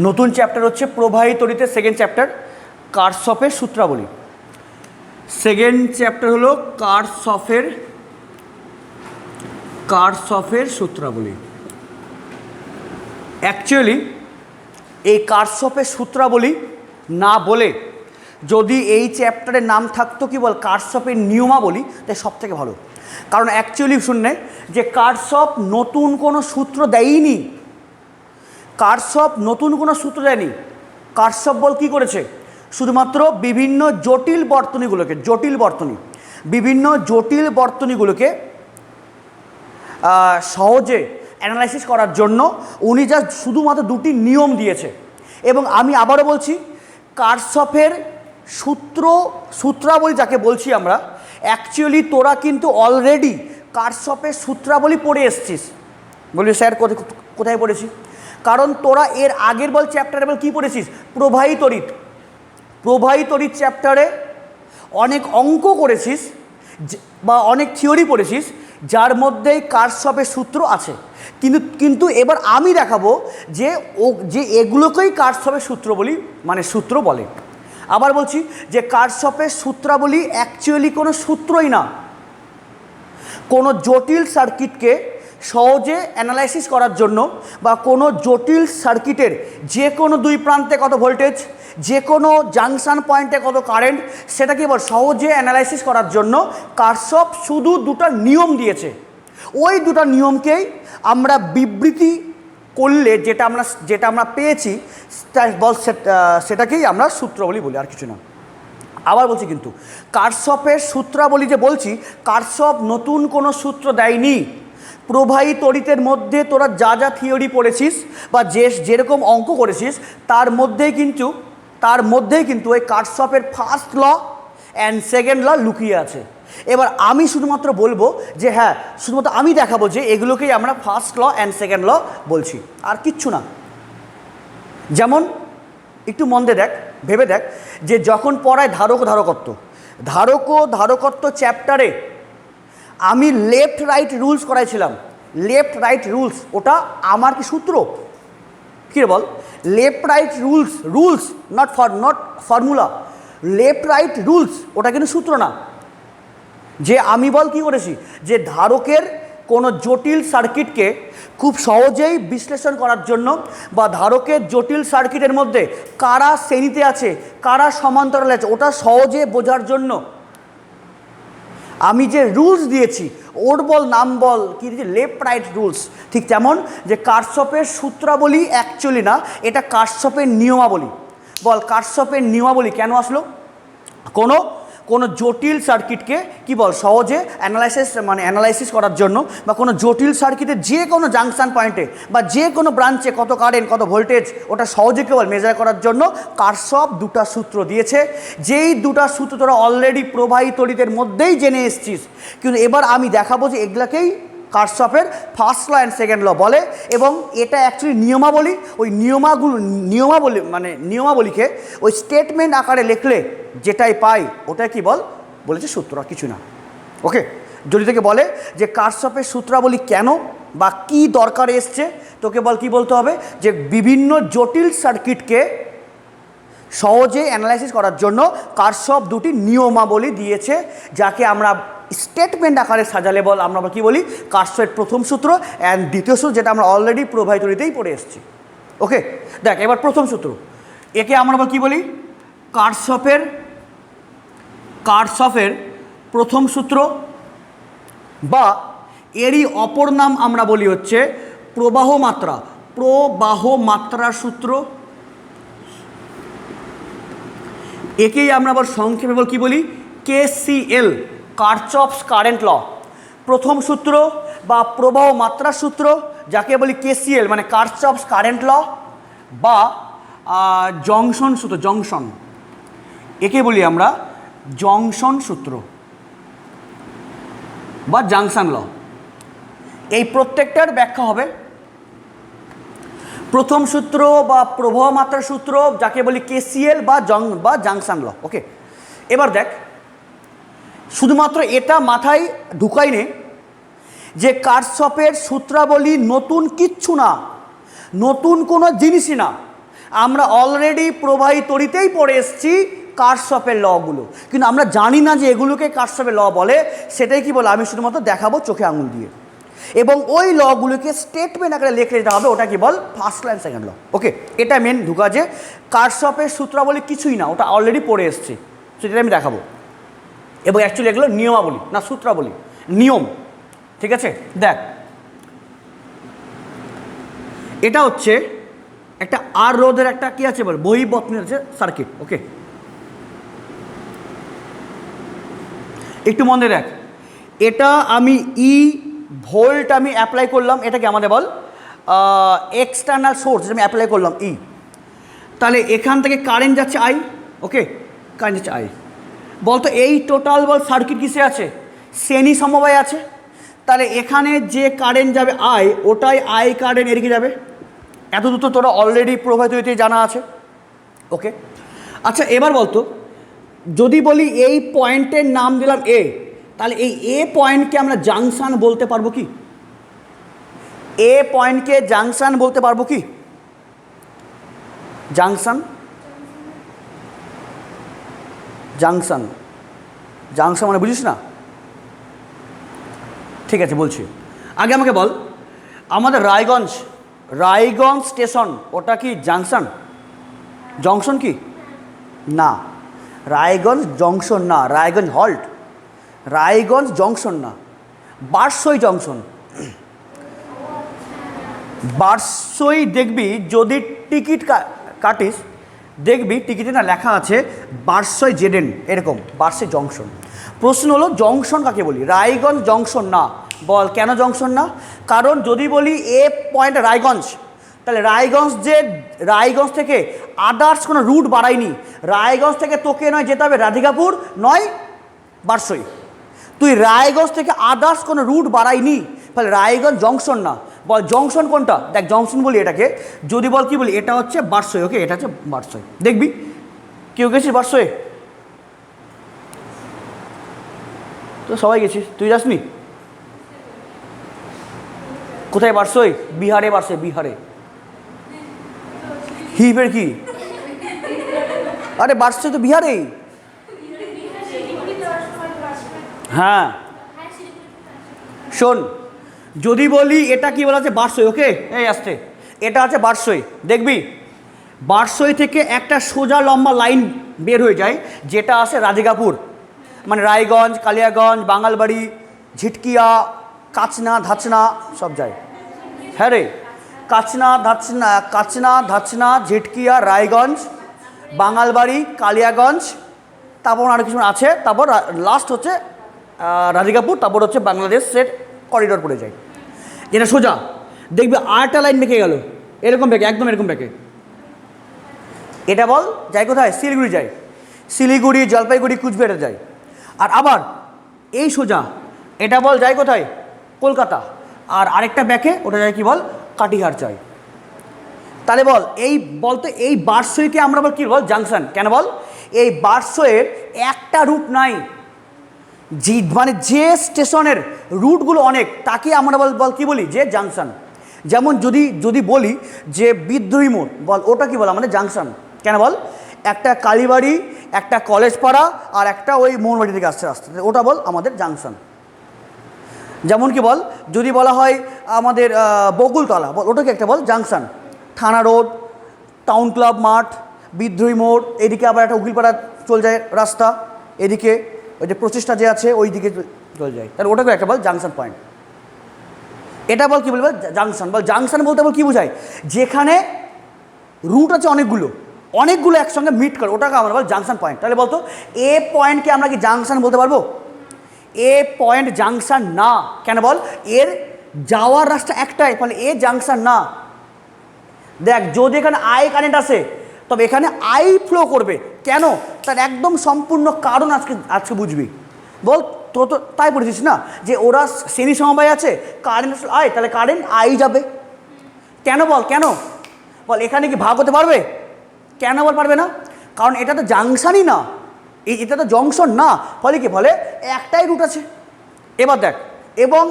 নতুন চ্যাপ্টার হচ্ছে প্রবাহী তড়িতের second chapter কার্সফের সূত্রাবলী। Second chapter হলো কার্সফের সূত্রাবলী। অ্যাকচুয়ালি এই কার্সফের সূত্রাবলী না বলে যদি এই চ্যাপ্টারের নাম থাকতো কি বল কার্সফের নিয়মাবলী, তাই সব থেকে ভালো। কারণ অ্যাকচুয়ালি শুনলে যে কার্সফ নতুন কোনো সূত্র দেয়নি, কার্সফ নতুন কোনো সূত্র দেয়নি। কার্সফ বল কী করেছে, শুধুমাত্র বিভিন্ন জটিল বর্তনীগুলোকে সহজে অ্যানালাইসিস করার জন্য উনি যা শুধুমাত্র দুটি নিয়ম দিয়েছে। এবং আমি আবারও বলছি, কার্সফের সূত্রাবলী যাকে বলছি আমরা, অ্যাকচুয়ালি তোরা কিন্তু অলরেডি কার্সফের সূত্রাবলী পড়ে এসছিস। বলি স্যার কোথায় পড়েছি? কারণ তোরা এর আগের চ্যাপ্টারে কী পড়েছিস? প্রবাহী তড়িৎ চ্যাপ্টারে অনেক অঙ্ক করেছিস বা অনেক থিওরি পড়েছিস যার মধ্যেই কার্সফের সূত্র আছে। কিন্তু এবার আমি দেখাবো যে এগুলোকেই কার্সফের সূত্র বলে। আবার বলছি যে কার্সফের সূত্রাবলী অ্যাকচুয়ালি কোনো সূত্রই না, কোনো জটিল সার্কিটকে সহজে অ্যানালাইসিস করার জন্য বা কোনো জটিল সার্কিটের যে কোনো দুই প্রান্তে কত ভোল্টেজ, যে কোনো জাংশন পয়েন্টে কত কারেন্ট, সেটাকে এবার সহজে অ্যানালাইসিস করার জন্য কার্সফ শুধু দুটো নিয়ম দিয়েছে। ওই দুটো নিয়মকেই আমরা বিবৃতি করলে যেটা আমরা পেয়েছি সেটাকেই আমরা সূত্রাবলী বলি, আর কিছু না। আবার বলছি, কিন্তু কার্সফের সূত্রাবলী যে বলছি, কার্সফ নতুন কোনো সূত্র দেয়নি। প্রবাহী তড়িতের মধ্যে তোরা যা থিওরি পড়েছিস বা যেরকম অঙ্ক করেছিস তার মধ্যেই কিন্তু ওই কার্সফের first law and second law লুকিয়ে আছে। এবার আমি শুধুমাত্র বলবো যে হ্যাঁ, শুধুমাত্র আমি দেখাবো যে এগুলোকেই আমরা first law and second law বলছি, আর কিচ্ছু না। যেমন একটু মন দিয়ে ভেবে দেখ যে যখন পড়ায় ধারকত্ব চ্যাপ্টারে আমি লেফট রাইট রুলস করাইছিলাম। লেফট রাইট রুলস ওটা আমার কি সূত্র? কী রে বল? Left right rules not formula. Left right rules ওটা কিন্তু সূত্র না। যে আমি কী করেছি, যে ধারকের কোনো জটিল সার্কিটকে খুব সহজেই বিশ্লেষণ করার জন্য বা ধারকের জটিল সার্কিটের মধ্যে কারা শ্রেণীতে আছে, কারা সমান্তরালে আছে, ওটা সহজে বোঝার জন্য আমি যে রুলস দিয়েছি, ওর নাম কি দিয়েছি, লেফট রাইট রুলস। ঠিক তেমন যে কার্সফের সূত্রাবলী অ্যাকচুয়ালি না, এটা কার্সফের নিয়মাবলী। কার্সফের নিয়মাবলী কেন আসলো? কোনো জটিল সার্কিটকে সহজে অ্যানালাইসিস করার জন্য বা কোনো জটিল সার্কিটের যে কোনো জাংশন পয়েন্টে বা যে কোনো ব্রাঞ্চে কত কারেন্ট, কত ভোল্টেজ, ওটা সহজে মেজার করার জন্য কার্সফ দুটা সূত্র দিয়েছে। যেই দুটা সূত্র তোরা অলরেডি প্রবাহী তড়িতের মধ্যেই জেনে এসছিস, কিন্তু এবার আমি দেখাবো যে এগুলাকেই কার্সফের first law and second law বলে। এবং এটা অ্যাকচুয়ালি নিয়মাবলী। ওই নিয়মাবলীকে ওই স্টেটমেন্ট আকারে লিখলে যেটাই পাই ওটাই বলেছে সূত্র, আর কিছু না। ওকে, যদি থেকে বলে যে কার্সফের সূত্রাবলী কেন বা কি দরকার এসছে, তোকে কি বলতে হবে, যে বিভিন্ন জটিল সার্কিটকে সহজে অ্যানালাইসিস করার জন্য কার্সফ দুটি নিয়মাবলী দিয়েছে, যাকে আমরা স্টেটমেন্ট আকারে সাজালে আমরা কি বলি, কার্সফের প্রথম সূত্র অ্যান্ড দ্বিতীয় সূত্র, যেটা আমরা অলরেডি প্রবাহী তড়িতেই পড়ে এসেছি। ওকে, দেখ এবার প্রথম সূত্র, একে আমরা কি বলি, কার্সফের প্রথম সূত্র, বা এরই অপর নাম আমরা বলি হচ্ছে প্রবাহ মাত্রার সূত্র। একেই আমরা আবার সংক্ষেপে কি বলি, KCL, কার্চফস কারেন্ট ল। প্রথম সূত্র বা প্রবাহ মাত্রার সূত্র, যাকে বলি KCL মানে কার্চফস কারেন্ট ল, বা জংশন সূত্র, একে বলি আমরা জংশন সূত্র বা জাংশন ল। এই প্রত্যেকটার ব্যাখ্যা হবে প্রথম সূত্র বা প্রবাহ মাত্রার সূত্র, যাকে বলি KCL বা জাংশন ল। ওকে, এবার দেখ, শুধুমাত্র এটা মাথায় ঢুকাই নে যে কার্সফের সূত্রাবলী নতুন কিচ্ছু না, নতুন কোনো জিনিসই না। আমরা অলরেডি প্রবাহী তড়িতেই পড়ে এসেছি কারশফের লগুলো, কিন্তু আমরা জানি না যে এগুলোকে কারশফের ল বলে। সেটাই কি বলে আমি শুধুমাত্র দেখাবো চোখে আঙুল দিয়ে, এবং ওই লগুলোকে স্টেটমেন্ট আকারে লিখে দিতে হবে। ওটা কি বল? First law and second law. Okay, এটা মেন ঢুকা যে কারশফের সূত্রাবলী কিছুই না, ওটা অলরেডি পড়ে এসছে, সেটা আমি দেখাবো। এবং অ্যাকচুয়ালি এগুলো নিয়মাবলী না সূত্রাবলী, নিয়ম। ঠিক আছে, দেখ এটা হচ্ছে একটা আর রোধের একটা কি আছে বল, বহিবর্তনী আছে সার্কিট। ওকে, একটু মনে দেখ, এটা আমি ভোল্ট আমি অ্যাপ্লাই করলাম, এটাকে আমাদের বল এক্সটার্নাল সোর্স আমি অ্যাপ্লাই করলাম তাহলে এখান থেকে কারেন্ট যাচ্ছে আই। ওকে, কারেন্ট যাচ্ছে আই। বলতো এই টোটাল বল সার্কিট কিসে আছে? শ্রেণী সমবায় আছে। তাহলে এখানে যে কারেন্ট যাবে আই, ওটাই আই কারেন্ট এদিকে যাবে। এত দ্রুত তোরা অলরেডি প্রবাহিত হইতে জানা আছে। ওকে, আচ্ছা এবার বলতো, যদি বলি এই পয়েন্টের নাম দিলাম এ, তাহলে এই এ পয়েন্টকে আমরা জাংশন বলতে পারবো কি? এ পয়েন্টকে জাংশন বলতে পারবো কি? জাংশন, জাংশন, জাংশন মানে বুঝিস না? ঠিক আছে বলছি, আগে আমাকে বল, আমাদের রায়গঞ্জ স্টেশন ওটা কি জাংশন? জংশন কি? না, রায়গঞ্জ জংশন না, রায়গঞ্জ হল্ট, রায়গঞ্জ জংশন না, বারসই জংশন। বারসই দেখবি যদি টিকিট কাটিস, দেখবি টিকিটে না লেখা আছে বারসই জেডেন, এরকম বারসই জংশন। প্রশ্ন হলো জংশন কাকে বলি? রায়গঞ্জ জংশন না। বল কেন জংশন না? কারণ যদি বলি এ পয়েন্ট রায়গঞ্জ, তাহলে রায়গঞ্জ থেকে আদার্স কোনো রুট বাড়ায়নি। রায়গঞ্জ থেকে তোকে নয় যেতে হবে রাধিকাপুর, নয় বারসই। তুই রায়গঞ্জ থেকে আদার্স কোনো রুট বাড়ায়নি, তাহলে রায়গঞ্জ জংশন না। বল জংশন কোনটা? দেখ জংশন বলি এটাকে, যদি বল কি বলি, এটা হচ্ছে বারসই। ওকে, এটা হচ্ছে বারসই। দেখবি কেউ গেছিস বারসই? তো সবাই গেছিস, তুই যাসনি? কোথায় বারসই? বিহারে বারসই, বিহারে। হিপের কি? আরে বারসই তো বিহারেই। হ্যাঁ শোন, যদি বলি এটা কি বলা আছে বারসই। ওকে, এই আসতে, এটা আছে বারসই। দেখবি বারসই থেকে একটা সোজা লম্বা লাইন বের হয়ে যায়, যেটা আসে রাধিকাপুর, মানে রায়গঞ্জ, কালিয়াগঞ্জ, বাঙালবাড়ি, ঝিটকিয়া, কাচনা, ধাচনা সব যায়। হ্যাঁ রে, কাচনা, ধাচনা, ঝিটকিয়া, রায়গঞ্জ, বাঙালবাড়ি, কালিয়াগঞ্জ, তারপর আরও কিছু আছে, তারপর লাস্ট হচ্ছে রাধিকাপুর, তারপর হচ্ছে বাংলাদেশের করিডোর পড়ে যায়, যেটা সোজা। দেখবি আরেকটা লাইন বেঁকে গেল, এরকম বেঁকে, একদম এরকম বেঁকে। এটা বল যায় কোথায়? শিলিগুড়ি যায়, শিলিগুড়ি, জলপাইগুড়ি, কুচবিহারে যায়। আর আবার এই সোজা এটা বল যায় কোথায়? কলকাতা। আর আরেকটা ব্যাকে ওটা যায় কি বল? কাটিহার যায়। তাহলে বল এই বলতো এই বারসইকে আমরা বল কি বল? জাংশন। কেন বল? এই বারসইয়ের একটা রুট নাই, মানে যে স্টেশনের রুটগুলো অনেক, তাকে আমরা বল কি বলি? যে জাংশন। যেমন যদি বলি যে বিদ্রোহী মোড়, বল ওটা কি বল? আমাদের জাংশন। কেন বল? একটা কালীবাড়ি, একটা কলেজ পাড়া, আর একটা ওই মোহনবাড়ি থেকে আসছে রাস্তা, ওটা বল আমাদের জাংশন। যেমন কি বল, যদি বলা হয় আমাদের বকুলতলা, বল ওটাকে একটা বল জাংশন। থানা রোড, টাউন ক্লাব মাঠ, বিদ্রোহী মোড়, এদিকে আবার একটা উকিলপাড়া চলে যায় রাস্তা, এদিকে ওই যে প্রচেষ্টা যে আছে ওই দিকে চলে যায়, তাহলে ওটাকে একটা বল জাংশন পয়েন্ট। এটা বল কি বলবো? জাংশন। বল জাংশন বলতে বল কি বোঝায়? যেখানে রুট আছে অনেকগুলো একসঙ্গে মিট করে, ওটাকে আমরা বল জাংশন পয়েন্ট। তাহলে বলতো এ পয়েন্টকে আমরা কি জাংশন বলতে পারবো? এ পয়েন্ট জাংশন না। কেন বল? এর যাওয়ার রাস্তা একটাই, ফলে এ জাংশন না। দেখ যদি এখানে আই কারেন্ট আসে, তবে এখানে আই ফ্লো করবে। কেন? তার একদম সম্পূর্ণ কারণ আজকে বুঝবি। বল তো তাই বলেছিস না যে ওরা শ্রেণী সমবায় আছে, কারেন্ট আই, তাহলে কারেন্ট আই যাবে। কেন বল? কেন বল? এখানে কি ভাগ হতে পারবে? কেন বল পারবে না? কারণ এটা তো জাংশনই না, এটা তো জংশন না, ফলে কি? ফলে একটাই রুট আছে। এবার দেখ, এবং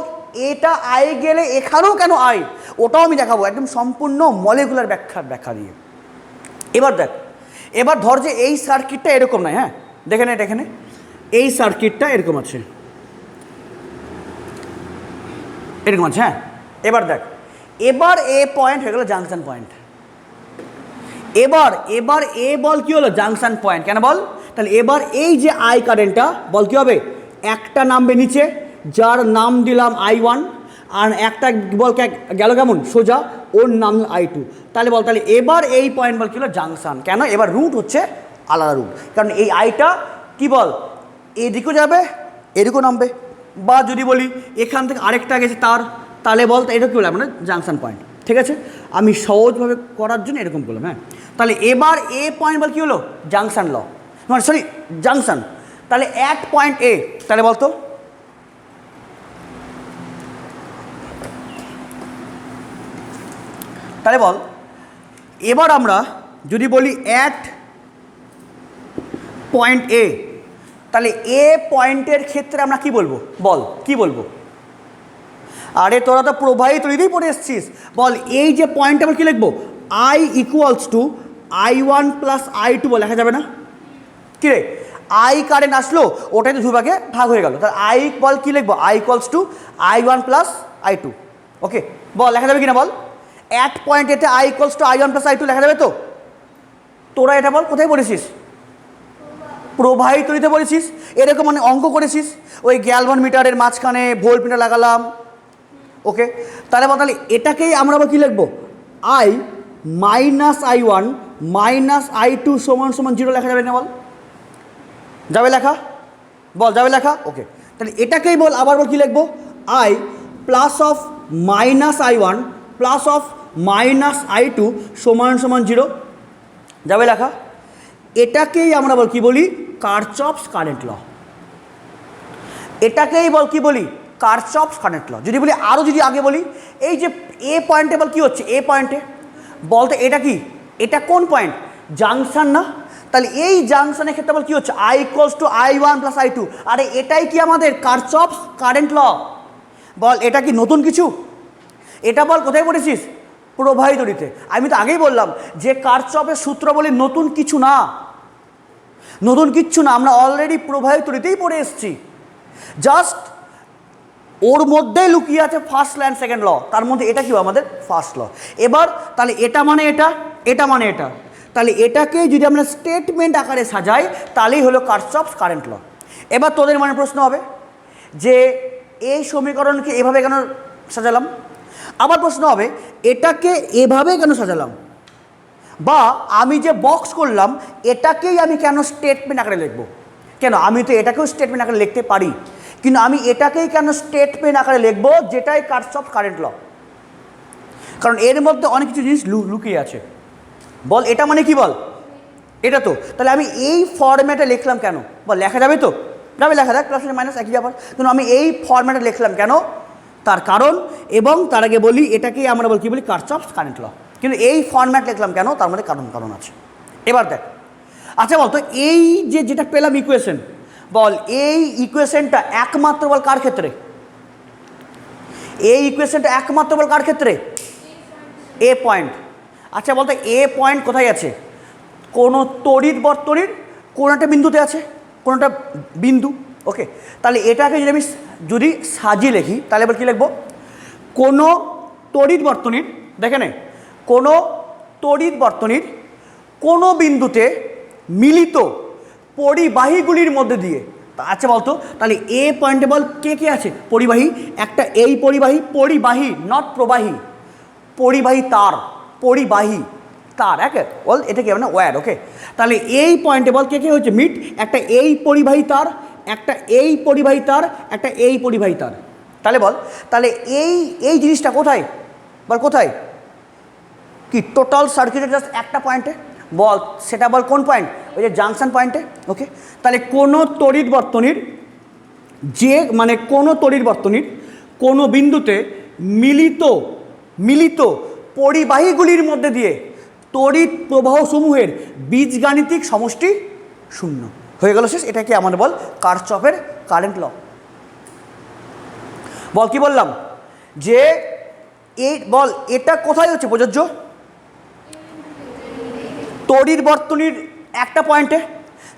এটা আই গেলে এখানেও কেন আই, ওটাও আমি দেখাবো একদম সম্পূর্ণ মলিকুলার ব্যাখ্যা দিয়ে। এবার দেখ, এবার ধর যে এই সার্কিটটা এরকম নয়, হ্যাঁ দেখে নে, দেখে নে, এই সার্কিটটা এরকম আছে, এরকম আছে, হ্যাঁ। এবার দেখ, এবার এ পয়েন্ট হয়ে গেল জাংশন পয়েন্ট। এবার এবার এ বল কি হলো জাংশন পয়েন্ট, কেন বল? তাহলে এবার এই যে আই কারেন্টটা বল কি হবে, একটা নামবে নিচে, যার নাম দিলাম I1, আর একটা বল গেল কেমন সোজা, ওর নাম I2। তাহলে বল, তাহলে এবার এই পয়েন্ট বল কি হলো জাংশন। কেন? এবার রুট হচ্ছে আলাদা রুট, কারণ এই আইটা কি বল এদিকেও যাবে এদিকেও নামবে, বা যদি বলি এখান থেকে আরেকটা গেছে তার, তাহলে বল এটা কী হলো মানে জাংশন পয়েন্ট। ঠিক আছে, আমি সহজভাবে করার জন্য এরকম করলাম, হ্যাঁ। তাহলে এবার এ পয়েন্ট বল কী হলো জাংশন ল, মানে সরি জাংশন। তাহলে অ্যাট পয়েন্ট এ, তাহলে বলতো তাহলে বল এবার আমরা যদি বলি অ্যাট পয়েন্ট এ, তাহলে এ পয়েন্টের ক্ষেত্রে আমরা কি বলবো বল, কি বলবো? আরে তোরা তো প্রবাহিত তৈরিতেই পড়ে এসছিস, বল এই যে পয়েন্টে আমরা কী লিখবো, I equals to I1 plus I2 বল, লেখা যাবে না? কী রে, আই কারেন্ট আসলো, ওটাই তো দুভাগে ভাগ হয়ে গেল, তাহলে আই বল কী লিখবো, I equals to I1 plus I2। ওকে, বল লেখা যাবে কিনা বল? অ্যাট পয়েন্ট এতে I equals to I1 plus I2 লেখা যাবে তো? তোরা এটা বল কোথায় পড়েছিস? প্রবাহিত তৈরিতে পড়েছিস, এরকম মানে অঙ্ক করেছিস, ওই গ্যালভান মিটারের মাঝখানে ভোল্ট মিটার লাগালাম। ওকে, তাহলে বল, তাহলে এটাকেই আমরা আবার কী লিখবো, I minus I1 minus I2 সমান সমান 0 লেখা যাবে না বল? যাবে লেখা? বল যাবে লেখা? ওকে, তাহলে এটাকেই বল আবার বল কী লিখবো, I plus of minus I1 plus of minus I2 সমান সমান 0, যাবে লেখা? এটাকেই আমরা বল কি বলি, কারচফস কারেন্ট ল। এটাকেই বল কি বলি, কারচফস কারেন্ট ল। যদি বলি আরও যদি আগে বলি, এই যে এ পয়েন্টে বল কী হচ্ছে, এ পয়েন্টে বলতে এটা কি, এটা কোন পয়েন্ট, জাংশন না? তাহলে এই জাংশনের ক্ষেত্রে বল কী হচ্ছে, I equals to I1 plus I2। আরে এটাই কি আমাদের কারচফস কারেন্ট ল? বল এটা কি নতুন কিছু? এটা বল কোথায় পড়েছিস, প্রবাহিত তড়িতে। আমি তো আগেই বললাম যে কারচফের সূত্র বলি নতুন কিছু না, নতুন কিচ্ছু না, আমরা অলরেডি প্রবাহিত তড়িতেই পড়ে এসেছি, জাস্ট ওর মধ্যেই লুকিয়ে আছে first law and second law, তার মধ্যে এটা কি আমাদের ফার্স্ট ল। এবার তাহলে এটা মানে এটা, এটা মানে এটা, তাহলে এটাকে যদি আমরা স্টেটমেন্ট আকারে সাজাই তাহলেই হলো কারচফস কারেন্ট ল। এবার তোদের মনে প্রশ্ন হবে যে এই সমীকরণকে এভাবে কেন সাজালাম, আবার প্রশ্ন হবে এটাকে এভাবে কেন সাজালাম, বা আমি যে বক্স করলাম এটাকেই আমি কেন স্টেটমেন্ট আকারে লিখবো। কেন, আমি তো এটাকেও স্টেটমেন্ট আকারে লিখতে পারি, কিন্তু আমি এটাকেই কেন স্টেটমেন্ট আকারে লিখবো যেটাই কারচফস কারেন্ট ল? কারণ এর মধ্যে অনেক কিছু জিনিস লুকিয়ে আছে। বল এটা মানে কি বল, এটা তো, তাহলে আমি এই ফরম্যাটে লিখলাম কেন বল, লেখা যাবে তো? যাবে লেখা, দেখ প্লাস মাইনাস একই ব্যাপার, কিন্তু আমি এই ফরম্যাটে লিখলাম কেন, তার কারণ, এবং তার আগে বলি এটাকেই আমরা বল কি বলি কারচফস কারেন্ট ল, কিন্তু এই ফরম্যাট লিখলাম কেন, তার মধ্যে কারণ আছে। এবার দেখ, আচ্ছা বল তো এই যে যেটা পেলাম ইকুয়েশন, বল এই ইকুয়েশনটা একমাত্র বল কার ক্ষেত্রে, এই ইকুয়েশনটা একমাত্র বল কার ক্ষেত্রে, এ পয়েন্ট। আচ্ছা বলতো এ পয়েন্ট কোথায় আছে, কোনো তড়িৎ বর্তনীর কোনো একটা বিন্দুতে আছে, কোনো একটা বিন্দু। ওকে, তাহলে এটাকে যদি আমি যদি সাজিয়ে লিখি তাহলে এবার কী লিখবো, কোনো তড়িৎ বর্তনীর, দেখে নে, কোনো তড়িৎ বর্তনীর কোনো বিন্দুতে মিলিত পরিবাহীগুলির মধ্যে দিয়ে। আচ্ছা বলতো তাহলে এ পয়েন্টে বল কে কে আছে, পরিবাহী, একটা এই পরিবাহী, পরিবাহী নট প্রবাহী, পরিবাহী তার, পরিবাহী তার, একে বল এটা কি মানে ওয়্যার। ওকে, তাহলে এই পয়েন্টে বল কে কে হচ্ছে মিট, একটা এই পরিবাহী তার, একটা এই পরিবাহী তার, একটা এই পরিবাহী তার। তাহলে বল, তাহলে এই এই জিনিসটা কোথায় বল, কোথায় কি টোটাল সার্কিটের জাস্ট একটা পয়েন্টে, বল সেটা বল কোন পয়েন্ট, ওই যে জাংশন পয়েন্টে। ওকে, তাহলে কোনো তড়িৎ বর্তনীর যে মানে কোনো তড়িৎ বর্তনীর কোনো বিন্দুতে মিলিত পরিবাহীগুলির মধ্যে দিয়ে তড়িৎ প্রবাহ সমূহের বীজগাণিতিক সমষ্টি শূন্য হয়ে গেল, শেষ। এটাকে আমাদের বল কারচফের কারেন্ট ল। বল কি বললাম যে এই বল এটা কোথায় হচ্ছে প্রযোজ্য, তড়িৎ বর্তনীর একটা পয়েন্টে,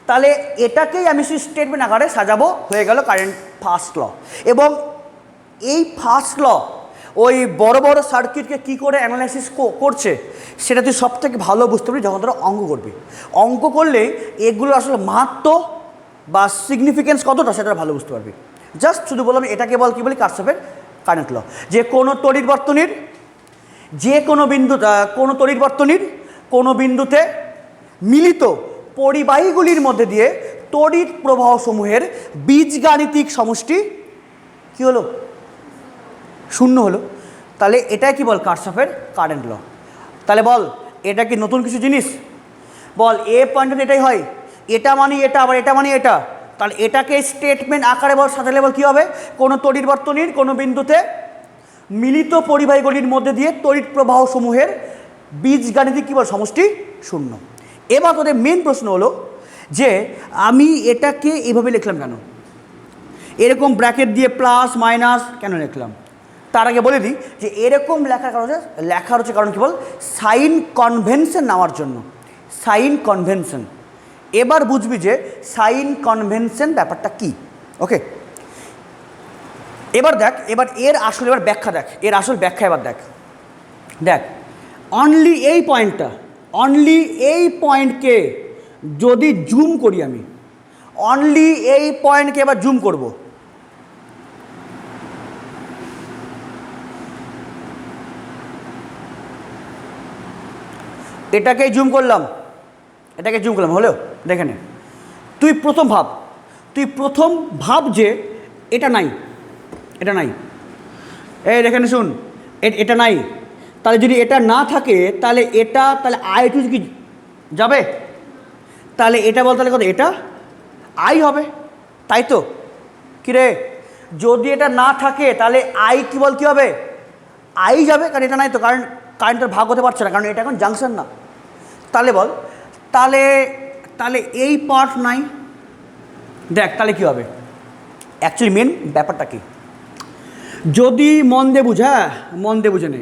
তাহলে এটাকেই আমি স্টেটমেন্ট আকারে সাজাবো, হয়ে গেল কারেন্ট ফার্স্ট ল। এবং এই ফার্স্ট ল ওই বড় বড় সার্কিটকে কী করে অ্যানালাইসিস করছে সেটা তুই সব থেকে ভালো বুঝতে পারবি যখন তোরা অঙ্ক করবি। অঙ্ক করলে এগুলো আসলে মাহাত্ম্য বা সিগনিফিকেন্স কতটা সেটা ভালো বুঝতে পারবি। জাস্ট শুধু বললাম এটাকে বল কী বলি, কারশফের কারেন্ট ল। যে কোনো তড়িৎ বর্তনীর যে কোনো বিন্দু, কোনো তড়িৎ বর্তনীর কোনো বিন্দুতে মিলিত পরিবাহীগুলির মধ্যে দিয়ে তড়িৎ প্রবাহসমূহের বীজগাণিতিক সমষ্টি কী হলো, শূন্য হলো। তাহলে এটাই কি বল, কারশফের কারেন্ট ল। তাহলে বল এটা কি নতুন কিছু জিনিস? বল এ পয়েন্টে এটাই হয়, এটা মানে এটা, আবার এটা মানে এটা। তাহলে এটাকে স্টেটমেন্ট আকারে বল সাজালে বল কী হবে, কোনো তড়িৎ বর্তনীর কোনো বিন্দুতে মিলিত পরিবাহীগুলির মধ্যে দিয়ে তড়িৎ প্রবাহসমূহের বীজগাণিতিক কী বল, সমষ্টি শূন্য। এবার তোদের মেন প্রশ্ন হলো যে আমি এটাকে এভাবে লিখলাম কেন, এরকম ব্র্যাকেট দিয়ে প্লাস মাইনাস কেন লিখলাম? তার আগে বলে দিই যে এরকম লেখার হচ্ছে কারণ কী বল, সাইন কনভেনশন নেওয়ার জন্য, সাইন কনভেনশন। এবার বুঝবি যে সাইন কনভেনশন ব্যাপারটা কি। ওকে, এবার দেখ, এবার এর আসল এবার ব্যাখ্যা দেখ, এর আসল ব্যাখ্যা এবার দেখ। দেখ অনলি এই পয়েন্টটা, অনলি এই পয়েন্টকে যদি জুম করি আমি, অনলি এই পয়েন্টকে এবার জুম করব, এটাকে জুম করলাম, এটাকে জুম করলাম, হলো দেখে নে। তুই প্রথম ভাব যে এটা নাই, এটা নাই, এই দেখে নে, শুন, এটা নাই। তাহলে যদি এটা না থাকে তাহলে এটা, তাহলে আই টু কি যাবে? তাহলে এটা বল, তাহলে কত, এটা আই হবে, তাই তো? কিরে, যদি এটা না থাকে তাহলে আই কি বল কী হবে, আই যাবে, কারণ এটা নাই তো, কারণ কারেন্টের ভাগ হতে পারছে না, কারণ এটা এখন জাংশন না। তাহলে বল, তাহলে এই পার্ট নাই। দেখ তাহলে কী হবে, অ্যাকচুয়ালি মেন ব্যাপারটা কি, যদি মন দিয়ে বুঝা, মন দিয়ে বুঝে নে।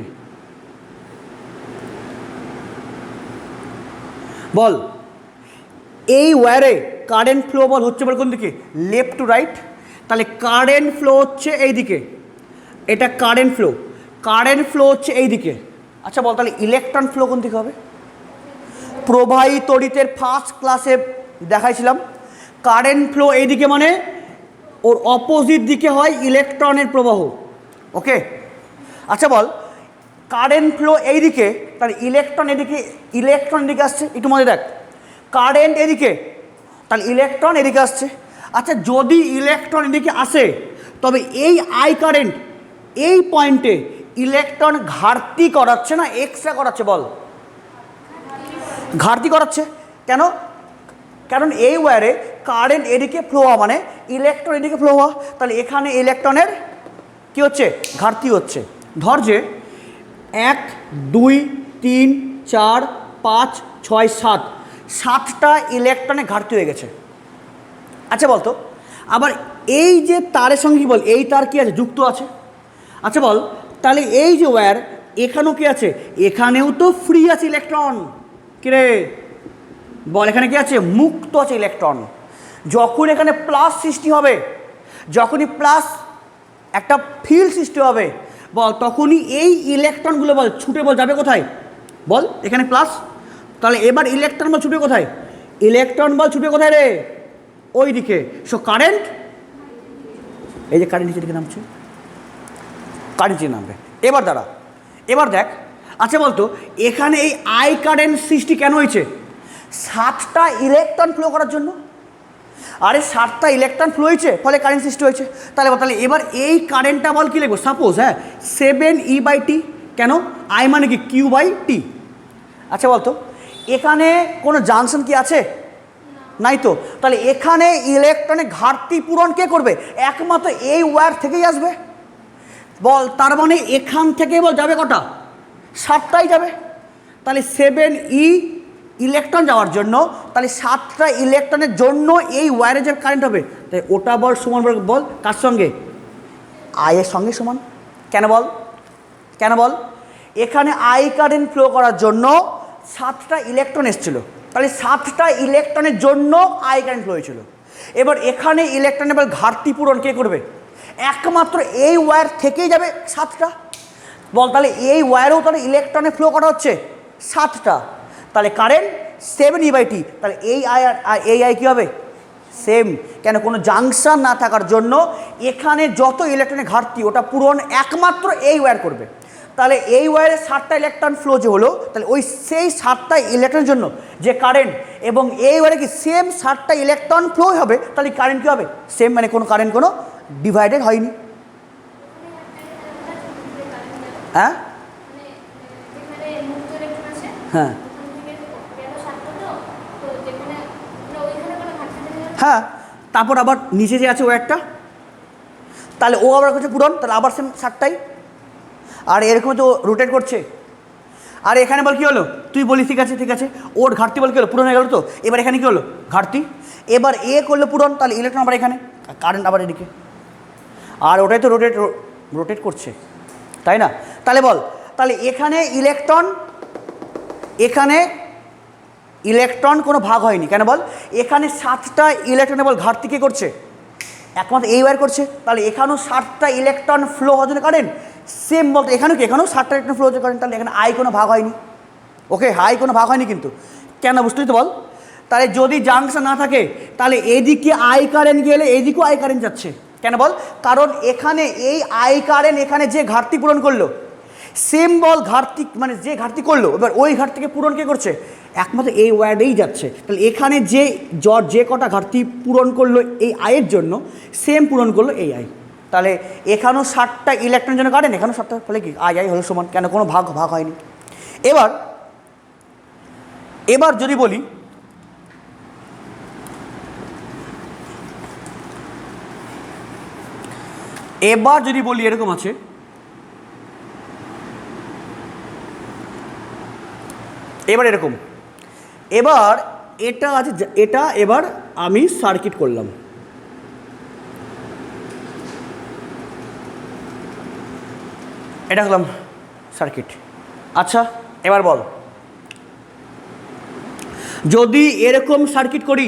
বল এই ওয়্যারে কারেন্ট ফ্লো বল হচ্ছে বল কোন দিকে, লেফট টু রাইট। তাহলে কারেন্ট ফ্লো হচ্ছে এই দিকে, এটা কারেন্ট ফ্লো হচ্ছে এই দিকে। আচ্ছা বল তাহলে ইলেকট্রন ফ্লো কোন দিকে হবে? প্রবাহী তড়িতের ফার্স্ট ক্লাসে দেখাইছিলাম কারেন্ট ফ্লো এই দিকে, মানে ওর অপোজিট দিকে হয় ইলেকট্রনের প্রবাহ। ওকে, আচ্ছা বল কারেন্ট ফ্লো এই দিকে, তাহলে ইলেকট্রন এদিকে আসছে, একটু মনে দেখ, কারেন্ট এদিকে, তাহলে ইলেকট্রন এদিকে আসছে। আচ্ছা যদি ইলেকট্রন এদিকে আসে তবে এই আই কারেন্ট এই পয়েন্টে ইলেকট্রন ঘাটতি করাচ্ছে না এক্সট্রা করাচ্ছে? বল ঘাটতি করাচ্ছে। কেন? কারণ এই ওয়্যারে কারেন্ট এদিকে ফ্লো হওয়া মানে ইলেকট্রন এদিকে ফ্লো হওয়া, তাহলে এখানে ইলেকট্রনের কী হচ্ছে, ঘাটতি হচ্ছে। ধর যে 1 2 3 4 5 6 7, 7টা ইলেকট্রনের ঘাটতি হয়ে গেছে। আচ্ছা বলতো, আবার এই যে তারের সঙ্গে কী বল, এই তার কী আছে, যুক্ত আছে। আচ্ছা বল তাহলে এই যে ওয়্যার এখানেও কি আছে, এখানেও তো ফ্রি আছে ইলেকট্রন। কিরে বল, এখানে কি আছে, মুক্ত আছে ইলেকট্রন। যখন এখানে প্লাস সৃষ্টি হবে, যখনই প্লাস একটা ফিল্ড সৃষ্টি হবে বল, তখনই এই ইলেকট্রনগুলো বল ছুটে বল যাবে কোথায়, বল এখানে প্লাস। তাহলে এবার ইলেকট্রন বল ছুটবে কোথায়, ইলেকট্রন বল ছুটবে কোথায় রে, ওই দিকে। সো কারেন্ট, এই যে কারেন্ট নিচের দিকে নামছে, কারেন্ট নিচে নামবে। এবার দাঁড়া, এবার দেখ, আচ্ছা বলতো এখানে এই আই কারেন্ট সৃষ্টি কেন হয়েছে, 7টা ইলেকট্রন ফ্লো করার জন্য। আরে 7টা ইলেকট্রন ফ্লো হয়েছে ফলে কারেন্ট সৃষ্টি হয়েছে। তাহলে এবার এই কারেন্টটা বল কী লিখবো, সাপোজ 7E/T। কেন, আই মানে কি Q/T। আচ্ছা বলতো এখানে কোনো জাংশন কি আছে, নাই তো। তাহলে এখানে ইলেকট্রনের ঘাটতি পূরণ কে করবে, একমাত্র এই ওয়্যার থেকেই আসবে। বল তার মানে এখান থেকে বল যাবে কটা, 7টাই যাবে। তাহলে 7E ইলেকট্রন যাওয়ার জন্য, তাহলে 7টা ইলেকট্রনের জন্য এই ওয়্যারে যে কারেন্ট হবে, তাই ওটা বল সমান বল কার সঙ্গে, আয়ের সঙ্গে সমান। কেন বল, এখানে আই কারেন্ট ফ্লো করার জন্য 7টা ইলেকট্রন এসেছিল, তাহলে 7টা ইলেকট্রনের জন্য আই কারেন্ট ফ্লো হয়েছিল। এবার এখানে ইলেকট্রনের এবার ঘাটতি পূরণ কে করবে? একমাত্র এই ওয়্যার থেকেই যাবে 7টা। বল তাহলে এই ওয়্যারেও তাহলে ইলেকট্রনের ফ্লো করা হচ্ছে 7টা, তাহলে কারেন্ট 7E/T। তাহলে এই আই আর এই আই কী হবে? সেম। কেন? কোনো জাংশন না থাকার জন্য এখানে যত ইলেকট্রনের ঘাটতি ওটা পূরণ একমাত্র এই ওয়্যার করবে। তাহলে এই ওয়্যারে 7টা ইলেকট্রন ফ্লো যে হলো, তাহলে ওই সেই 7টা ইলেকট্রনের জন্য যে কারেন্ট, এবং এই ওয়্যারে কি সেম 7টা ইলেকট্রন ফ্লো হবে, তাহলে কারেন্ট কী হবে? সেম, মানে কোনো কারেন্ট কোনো ডিভাইডেড হয়নি। হ্যাঁ হ্যাঁ হ্যাঁ, তারপর আবার নিচে যে আছে ও একটা, তাহলে ও আবার করছে পূরণ, তাহলে আবার সেম 7টাই। আর এরকম তো রোটেট করছে। আর এখানে বল কী হলো? তুই বলি ঠিক আছে ঠিক আছে, ওর ঘাটতি বল কী হলো? পূরণ হয়ে গেল তো। এবার এখানে কী হলো? ঘাটতি। এবার এ করলো পূরণ, তাহলে ইলেকট্রন আবার এখানে, কারেন্ট আবার এদিকে। আর ওটাই তো রোটেট করছে, তাই না? তাহলে বল, তাহলে এখানে ইলেকট্রন কোনো ভাগ হয়নি। কেন বল? এখানে 7টা ইলেকট্রনে বল ঘাটতি কে করছে? একমাত্র এই ওয়্যার করছে। তাহলে এখানেও 7টা ইলেকট্রন ফ্লো হওয়ার জন্য কারেন্ট সেম। বলতে এখানেও কি? এখানেও 7টা ইলেকট্রন ফ্লো হচ্ছে কারেন্ট। তাহলে এখানে আই কোনো ভাগ হয়নি। ওকে, আই কোনো ভাগ হয়নি কিন্তু। কেন বুঝতেই তো বল? তাহলে যদি জাংশন না থাকে, তাহলে এদিকে আই কারেন্ট গেলে এইদিকেও আই কারেন্ট যাচ্ছে। কেন বল? কারণ এখানে এই আই কারেন্ট এখানে যে ঘাটতি পূরণ করলো, সেম বল ঘাটতি মানে যে ঘাটতি করলো, এবার ওই ঘাটতিকে পূরণ কে করছে? একমাত্র এই ওয়্যারেই যাচ্ছে। তাহলে এখানে যে কটা ঘাটতি পূরণ করলো এই আয়ের জন্য, সেম পূরণ করলো এই আই। তাহলে এখানেও 7টা ইলেকট্রনের জন্য কারেন্ট, এখানেও 7টা, ফলে কি আই হলো সমান। কেন? কোনো ভাগ হয়নি। এবার যদি বলি, এরকম আছে, এবার এরকম, এবার এটা আছে, এটা এবার আমি সার্কিট করলাম। এটা হলাম সার্কিট। আচ্ছা, এবার বল, যদি এরকম সার্কিট করি,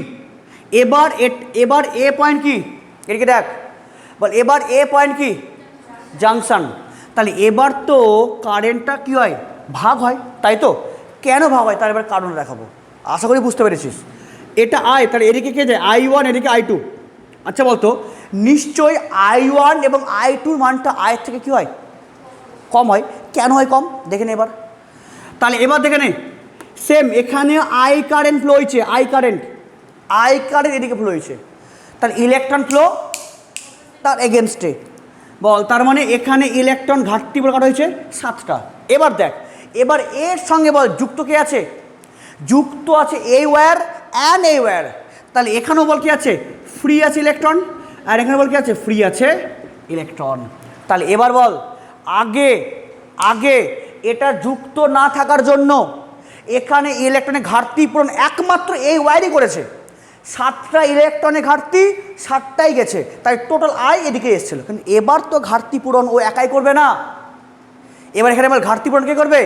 এবার এ পয়েন্ট কি? এদিকে দেখ, বল এবার এ পয়েন্ট কি? জাংশন। তাহলে এবার তো কারেন্টটা কী হয়? ভাগ হয়, তাই তো? কেন ভাগ হয় তার এবার কারণ দেখাবো। আশা করি বুঝতে পেরেছিস। এটা আই, তাহলে এদিকে কে যায়? I1, এদিকে I2। আচ্ছা বলতো, নিশ্চয়ই I1 এবং I2 মানটা আয়ের থেকে কী হয়? কম হয়। কেন হয় কম? দেখে নে এবার। তাহলে এবার দেখে নে, সেম এখানে আই কারেন্ট ফ্লো হয়েছে, আই কারেন্ট এদিকে ফ্লো হয়েছে। তাহলে ইলেকট্রন ফ্লো তার এগেনস্টে। বল, তার মানে এখানে ইলেকট্রন ঘাটতি বলে কাটা হয়েছে 7টা। এবার দেখ, এবার এর সঙ্গে বল যুক্ত কে আছে? যুক্ত আছে এই ওয়্যার অ্যান্ড এই ওয়্যার। তাহলে এখানেও বল কি আছে? ফ্রি আছে ইলেকট্রন, আর এখানে বল কি আছে? ফ্রি আছে ইলেকট্রন। তাহলে এবার বল, আগে এটা যুক্ত না থাকার জন্য এখানে ইলেকট্রনের ঘাটতি পূরণ একমাত্র এই ওয়্যারই করেছে। 7টা ইলেকট্রনের ঘাটতি 7টাই গেছে, তাই টোটাল আই এদিকে এসেছিল। কিন্তু এবার তো ঘাটতি পূরণ ও একাই করবে না, এবার এখানে বল ঘাটতি পূরণ কে করবে?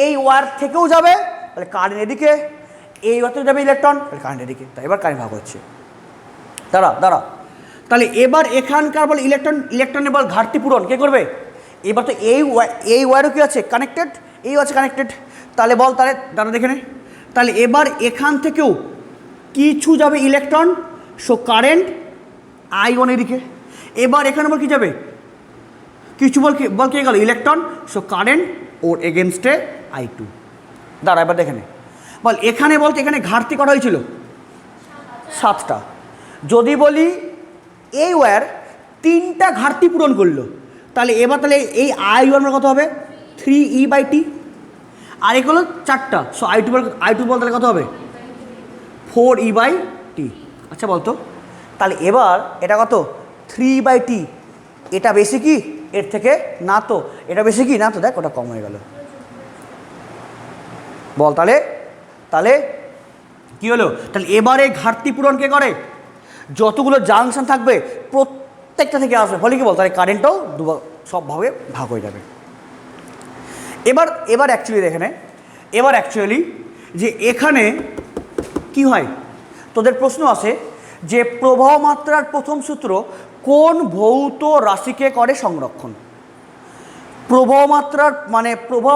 এই ওয়্যার থেকেও যাবে, তাহলে কারেন্ট এদিকে, এই ওয়্যার থেকে যাবে ইলেকট্রন, তাহলে কারেন্ট এদিকে। তাই এবার কারেন্ট ভাগ হচ্ছে। দাঁড়া, তাহলে এবার এখানকার বল ইলেকট্রনের বল ঘাটতি পূরণ কে করবে? এবার তো এই ওয়্যারও কি আছে? কানেক্টেড, এই আছে কানেক্টেড। তাহলে বল, তাহলে দাঁড়া দেখে নে, তাহলে এবার এখান থেকেও কিছু যাবে ইলেকট্রন, সো কারেন্ট I1 এদিকে। এবার এখানে বল কি যাবে? কিছু বল কে গেল? ইলেকট্রন, সো কারেন্ট ওর এগেনস্টে I2। দাঁড়া এবার দেখে নে, বল এখানে বলতে এখানে ঘাটতি করা হয়েছিল 7টা। যদি বলি এই ওয়্যার 3টা ঘাটতি পূরণ করলো, তাহলে এবার তাহলে এই I1 কত হবে? 3E/T। আর এগুলো 4টা, সো I2 বল তাহলে কত হবে? 4E/T। আচ্ছা বলতো, তাহলে এবার এটা কত? 3/T। এটা বেশি কি এর থেকে? না তো। এটা বেশি কি? না তো। দেখ ওটা কম হয়ে গেল। বল তাহলে কি হলো? তাহলে এবারে ঘাটতি পূরণ কে করে? যতগুলো জাংশন থাকবে প্রত্যেকটা থেকে আসবে, ফলে কি বল? তাহলে কারেন্টটাও সবভাবে ভাগ হয়ে যাবে। এবার অ্যাকচুয়ালি দেখে নে, এবার অ্যাকচুয়ালি যে এখানে কি হয়? তোদের প্রশ্ন আসে যে প্রবাহ মাত্রার প্রথম সূত্র কোন ভৌত রাশিকে করে সংরক্ষণ? প্রবাহ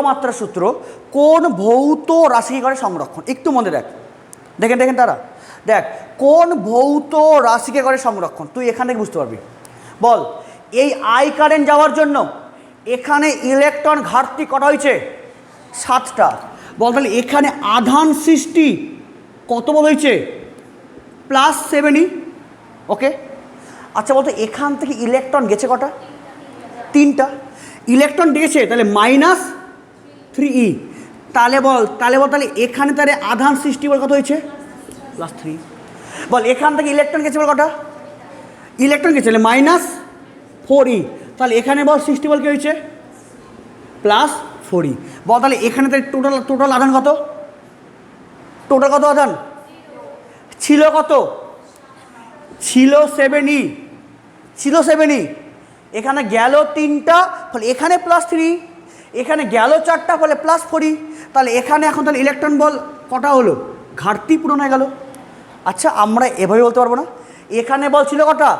মাত্রার সূত্র কোন ভৌত রাশিকে করে সংরক্ষণ? একটু মনে দেখেন তারা দেখ, কোন ভৌত রাশিকে করে সংরক্ষণ তুই এখান থেকে বুঝতে পারবি। বল, এই আই কারেন্ট যাওয়ার জন্য এখানে ইলেকট্রন ঘাটতি কটা হয়েছে? 7টা। বল তাহলে এখানে আধান সৃষ্টি কত বল হয়েছে? +7e। ওকে, আচ্ছা বলতো এখান থেকে ইলেকট্রন গেছে কটা? 3টা। ইলেকট্রন গেছে তাহলে -3e। তাহলে এখানে তাহলে আধান সৃষ্টি বল কত হয়েছে? +3। বল এখান থেকে ইলেকট্রন গেছে বল কটা? ইলেকট্রন গেছে তাহলে -4e। তাহলে এখানে বল সৃষ্টি বল কি হয়েছে? +4e। বল তাহলে এখানে তাহলে টোটাল আধান কত? টোটাল কত আধান ছিল? কত ছিল? 7e। ছিল 7e। এখানে গেল 3টা, ফলে এখানে +3, এখানে গেল 4টা, ফলে +4e। তাহলে এখানে এখন তাহলে ইলেকট্রন বল কটা হলো? ঘাটতি পূরণ হয়ে গেল। আচ্ছা আমরা এভাবে বলতে পারবো না? এখানে বল ছিল কটা?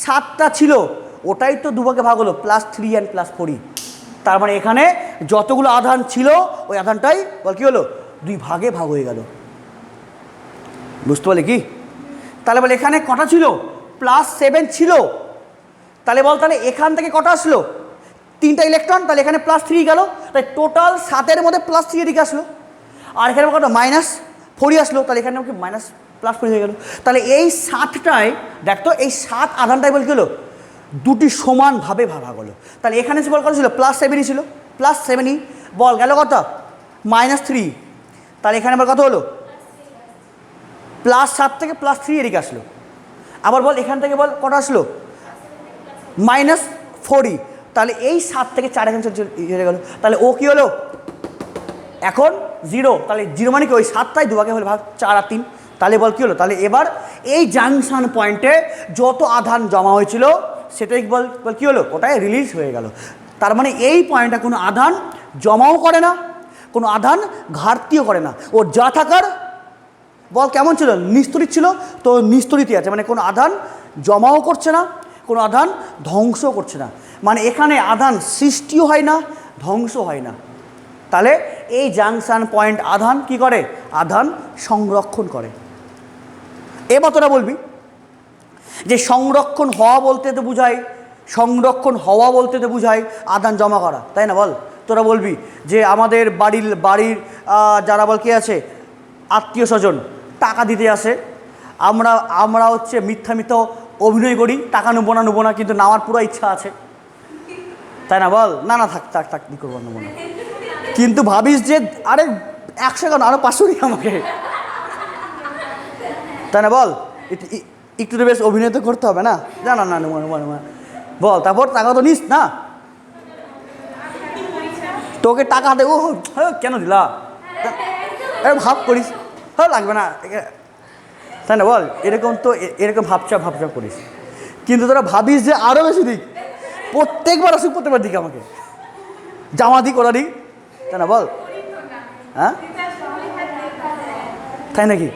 7টা ছিল, ওটাই তো দুভাগে ভাগ হলো, +3 and +4e। তার মানে এখানে যতগুলো আধান ছিল ওই আধানটাই বল কী হলো? 2 ভাগে ভাগ হয়ে গেল। বুঝতে পারলে কি? তাহলে বল এখানে কটা ছিল? +7 ছিল। তাহলে বল তাহলে এখান থেকে কটা আসলো? 3টা ইলেকট্রন, তাহলে এখানে +3 গেল, তাই টোটাল 7-এর মধ্যে +3 এদিকে আসলো। আর এখানে কত? -4 আসলো, তাহলে এখানে কি +4 হয়ে গেল। তাহলে এই 7টায় দেখতো, এই 7 আধানটাই বল কি হলো? 2টি সমানভাবে ভাগ হলো। তাহলে এখানে বল কত ছিল? +7e ছিল, +7e। বল গেল কত? -3। তাহলে এখানে বল কত হলো? +7 থেকে +3 এদিকে আসলো। আবার বল এখান থেকে বল কটা আসলো? -4e। তাহলে এই 7 থেকে 4 এখানে চলে গেল। তাহলে ও কি হলো? এখন 0। তাহলে 0 মানে কি? ওই 7টাই দুভাগে হলে ভাগ, 4 আর 3। তাহলে বল কী হলো? তাহলে এবার এই জাংশন পয়েন্টে যত আধান জমা হয়েছিল সেটাই বল কী হলো? ওটাই রিলিজ হয়ে গেল। তার মানে এই পয়েন্টটা কোনো আধান জমাও করে না, কোনো আধান ঘাটতিও করে না। ওর যা থাকার বল কেমন ছিল? নিস্তড়িত ছিল। তো নিস্তড়িতই আছে, মানে কোনো আধান জমাও করছে না, কোনো আধান ধ্বংসও করছে না। মানে এখানে আধান সৃষ্টিও হয় না, ধ্বংসও হয় না। তাহলে এই জাংশন পয়েন্ট আধান কি করে? আধান সংরক্ষণ করে। এবার তোরা বলবি যে সংরক্ষণ হওয়া বলতে তো বুঝায় আধান জমা করা, তাই না? বল তোরা বলবি যে আমাদের বাড়ির যারা বল কে আছে আত্মীয় স্বজন টাকা দিতে আসে, আমরা হচ্ছে মিথ্যা অভিনয় করি, টাকা নেবো না, কিন্তু নেওয়ার পুরো ইচ্ছা আছে, তাই না? বল না থাক কী করবো, নেবো না, কিন্তু ভাবিস যে আরে 100 কেন, আরো 500 দিই আমাকে, তাই না? বল একটু তো বেশ অভিনয় তো করতে হবে না? না বল, তারপর টাকা তো নিস না, তোকে টাকা দেবো, কেন দিলা ভাব করিস, লাগবে না, তাই না? বল এরকম ভাবচাপ করিস, কিন্তু তোরা ভাবিস যে আরও বেশি দিক, প্রত্যেকবার দিক আমাকে জামা দিক, ওরা দিক, তাই না? বল হ্যাঁ, তাই নাকি?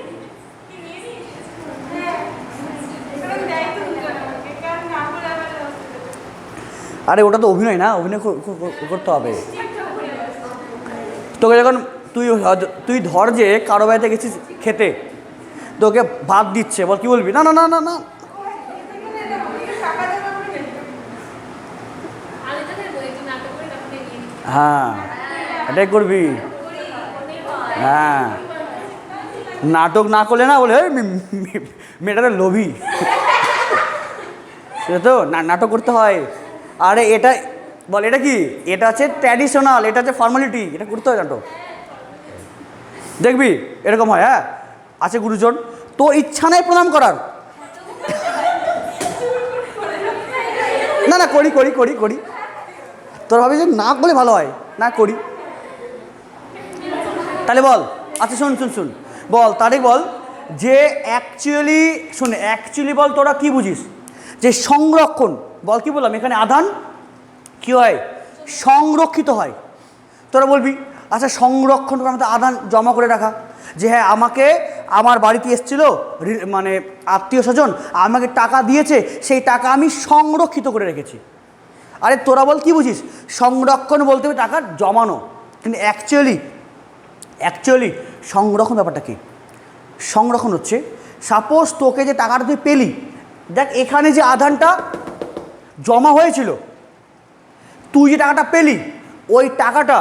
আরে ওটা তো অভিনয় না, অভিনয় করতে হবে তোকে। যখন তুই ধর যে কারো বাড়িতে গেছিস খেতে, তোকে ভাত দিচ্ছে, বল কি বলবি? না, হ্যাঁ এটাই করবি। হ্যাঁ, নাটক না করলে না বলে মেয়েটার লোভী, সেটা তো নাটক করতে হয়। আরে এটা বল, এটা কি? এটা হচ্ছে ট্র্যাডিশনাল, এটা হচ্ছে ফর্মালিটি, এটা করতে হয় নাটক। দেখবি এরকম হয়। হ্যাঁ আছে গুরুজন, তোর ইচ্ছা নেই প্রণাম করার, না করি, তোর ভাবি যে না করলে ভালো হয়, না করি। তাহলে বল, আচ্ছা শুন বল, তাহলে বল যে অ্যাকচুয়ালি বল তোরা কি বুঝিস যে সংরক্ষণ? বল কি বললাম, এখানে আধান কি হয়? সংরক্ষিত হয়। তোরা বলবি আচ্ছা সংরক্ষণ করার মতো আধান জমা করে রাখা, যে হ্যাঁ আমার বাড়িতে এসেছিলো মানে আত্মীয় স্বজন, আমাকে টাকা দিয়েছে, সেই টাকা আমি সংরক্ষিত করে রেখেছি। আরে তোরা বল কী বুঝিস? সংরক্ষণ বলতে হবে টাকা জমানো, কিন্তু অ্যাকচুয়ালি সংরক্ষণ ব্যাপারটা কী? সংরক্ষণ হচ্ছে সাপোজ তোকে যে টাকাটা তুই পেলি, দেখ এখানে যে আধানটা জমা হয়েছিল, তুই যে টাকাটা পেলি, ওই টাকাটা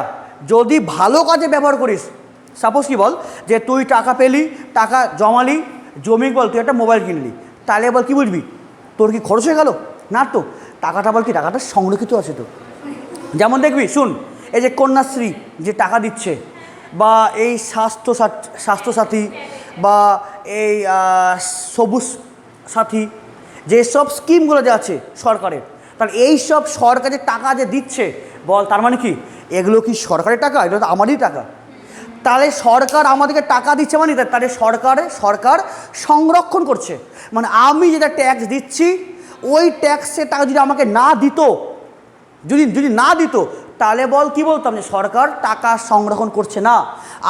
যদি ভালো কাজে ব্যবহার করিস, সাপোজ কি বল যে তুই টাকা পেলি, টাকা জমালি, জমি বল তুই একটা মোবাইল কিনলি, তাহলে বল কী বুঝবি? তোর কি খরচ হয়ে গেল? না তো, টাকাটা বল কি টাকাটা সংরক্ষিত আছে তো। যেমন দেখবি, শুন, এই যে কন্যাশ্রী যে টাকা দিচ্ছে, বা এই স্বাস্থ্যসাথী, বা এই সবুজ সাথী, যেসব স্কিমগুলো যে আছে সরকারের, তাহলে এই সব সরকারের টাকা যে দিচ্ছে বল, তার মানে কি এগুলো কি সরকারের টাকা? এগুলো তো আমারই টাকা। তাহলে সরকার আমাদেরকে টাকা দিচ্ছে মানে তাহলে সরকার সংরক্ষণ করছে। মানে আমি যেটা ট্যাক্স দিচ্ছি, ওই ট্যাক্সের টাকা যদি আমাকে না দিত, যদি না দিত, তাহলে বল কি বলতাম যে সরকার টাকা সংরক্ষণ করছে না।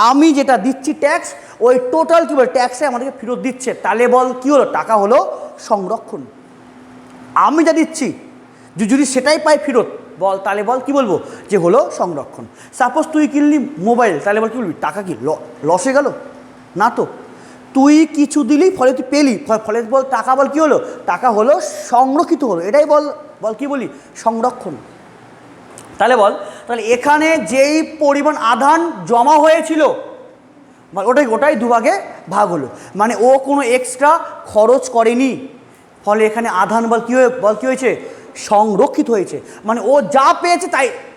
আমি যেটা দিচ্ছি ট্যাক্স, ওই টোটাল কী বল ট্যাক্সে আমাদেরকে ফেরত দিচ্ছে, তাহলে বল কী হলো? টাকা হলো সংরক্ষণ। আমি যা দিচ্ছি যদি সেটাই পাই ফেরত, বল তাহলে বল কী বলবো? যে হলো সংরক্ষণ। সাপোজ তুই কিনলি মোবাইল, তাহলে বল কী বলবি? টাকা কি লস হয়ে গেল? না তো, তুই কিছু দিলি, ফলে তুই পেলি, ফলে বল টাকা বল কী হলো? টাকা হলো সংরক্ষিত হলো, এটাই বল কী বলি? সংরক্ষণ। তাহলে তাহলে এখানে যেই পরিমাণ আধান জমা হয়েছিল, ওটাই দুভাগে ভাগ হলো, মানে ও কোনো এক্সট্রা খরচ করেনি, ফলে এখানে আধান কী হয়েছে? সংরক্ষিত হয়েছে। মানে ও যা পেয়েছে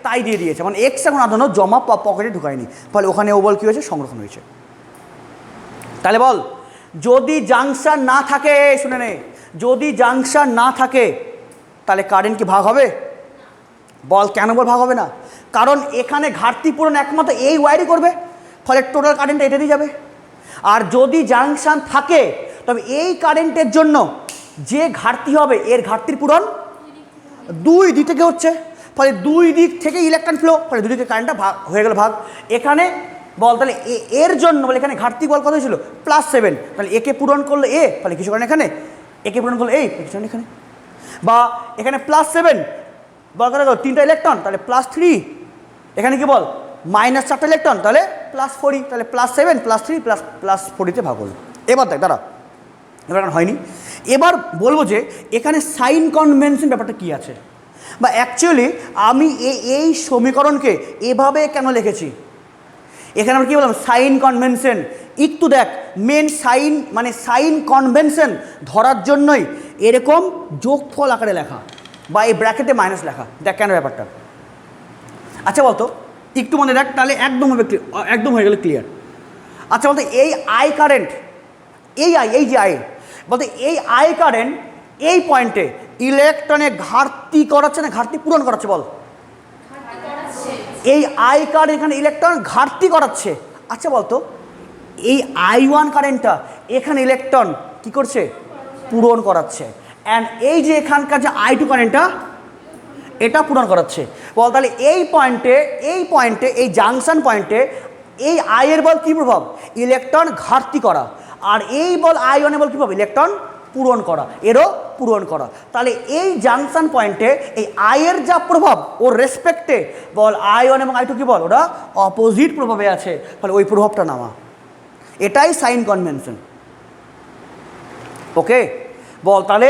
তাই দিয়ে দিয়েছে, মানে এক্সট্রা কোনো আধানও জমা পকেটে ঢুকায়নি, ফলে ওখানে ও কী হয়েছে? সংরক্ষণ হয়েছে। তাহলে বল, যদি জাংশন না থাকে, শুনে নে, যদি জাংশন না থাকে, তাহলে কারেন্ট কি ভাগ হবে? বল কেন ভাগ হবে না? কারণ এখানে ঘাটতি পূরণ একমাত্র এই ওয়্যারই করবে, ফলে টোটাল কারেন্টটা এটা দিয়ে যাবে। আর যদি জাংশন থাকে, তবে এই কারেন্টের জন্য যে ঘাটতি হবে, এর ঘাটতির পূরণ দুই দিক থেকে হচ্ছে, ফলে দুই দিক থেকে ইলেকট্রন ফ্লো, ফলে দুই দিকে কারেন্টটা ভাগ হয়ে গেল ভাগ। এখানে বল তাহলে এর জন্য বলে এখানে ঘাটতি বল কত হয়েছিল? +7, তাহলে একে পূরণ করলো এ, ফলে কিছু কারণ এখানে একে পূরণ করলো এই, কিছু কারণ এখানে, বা এখানে +7 বল কত গেল? 3টা ইলেকট্রন, তাহলে +3, এখানে কি বল -4টা ইলেকট্রন, তাহলে +40, তাহলে +7 +3 +40তে ভাগ হলো। এবার দেখ দাঁড়া, এবার এখন হয়নি, এবার বলবো যে এখানে সাইন কনভেনশন ব্যাপারটা কী আছে, বা অ্যাকচুয়ালি আমি এই সমীকরণকে এভাবে কেন লিখেছি। এখানে আমরা কী বললাম? Sign convention. একটু দেখ, মেন সাইন মানে সাইন কনভেনশন ধরার জন্যই এরকম যোগফল আকারে লেখা, বা এই ব্র্যাকেটে মাইনাস লেখা। দেখ কেন ব্যাপারটা। আচ্ছা বলতো, একটু মনে দেখ, তাহলে একদম হয়ে গেল ক্লিয়ার। আচ্ছা বলতো, এই আই কারেন্ট, এই যে আই, বলতে এই আই কারেন্ট এই পয়েন্টে ইলেকট্রনে ঘাটতি করাচ্ছে না ঘাটতি পূরণ করাচ্ছে? বল, এই আই কারেন্ট এখানে ইলেকট্রন ঘাটতি করাচ্ছে। আচ্ছা বলতো, এই I1 কারেন্টটা এখানে ইলেকট্রন কি করছে? পূরণ করাচ্ছে। অ্যান্ড এই যে এখানকার যে I2 কারেন্টটা, এটা পূরণ করাচ্ছে। বল তাহলে এই পয়েন্টে এই জাংশন পয়েন্টে এই আই এর বল কী প্রভাব? ইলেকট্রন ঘাটতি করা। আর এই বল I1 এর বল কী প্রভাব? ইলেকট্রন পূরণ করা, এরও পূরণ করা। তাহলে এই জাংশন পয়েন্টে এই আই এর যা প্রভাব ওর রেসপেক্টে বল I1 এবং I2 কি বল? ওরা অপোজিট প্রভাবে আছে, ফলে ওই প্রভাবটা নামা। এটাই সাইন কনভেনশন। ওকে, বল তাহলে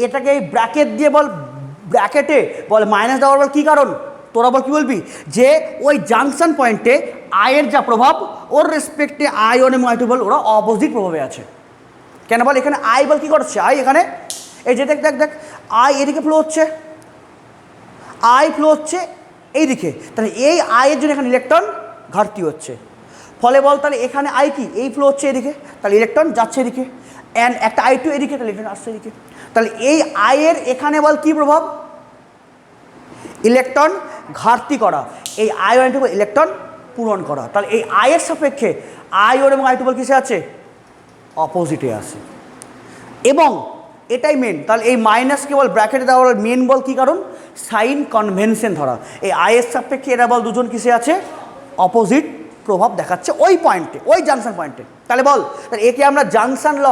এটাকে এই ব্র্যাকেট দিয়ে বল, ব্র্যাকেটে বল মাইনাস দেওয়ার বল কী কারণ? তোরা বল কী বলবি? যে ওই জাংশন পয়েন্টে আয়ের যা প্রভাব ওর রেসপেক্টে I1 এবং I2 বল ওরা অপোজিট প্রভাবে আছে। কেন বল? এখানে আই বল কী করছে? আই এখানে এই যে দেখ আই এদিকে ফ্লো হচ্ছে, আই ফ্লো হচ্ছে এইদিকে, তাহলে এই আয়ের জন্য এখানে ইলেকট্রন ঘাটতি হচ্ছে। ফলে বল তাহলে এখানে আই কি? এই ফ্লো হচ্ছে এদিকে, তাহলে ইলেকট্রন যাচ্ছে এদিকে, অ্যান্ড একটা I2 এদিকে, তাহলে ইলেকট্রন আসছে এদিকে। তাহলে এই আয়ের এখানে বল কী প্রভাব? ইলেকট্রন ঘাটতি করা। এই I1 I2 ইলেকট্রন পূরণ করা। তাহলে এই আয়ের সাপেক্ষে I1 এবং I2 বল কিসে আছে? অপোজিটে আছে। এবং এটাই মেন। তাহলে এই মাইনাস কেবল ব্র্যাকেটে দেওয়া মেন বল কী কারণ? সাইন কনভেনশন ধরা। এই আয়ের সাপেক্ষে এরা বল দুজন কিসে আছে? অপোজিট প্রভাব দেখাচ্ছে ওই পয়েন্টে, ওই জাংশন পয়েন্টে। তাহলে বল, তাহলে একে আমরা জাংশন ল,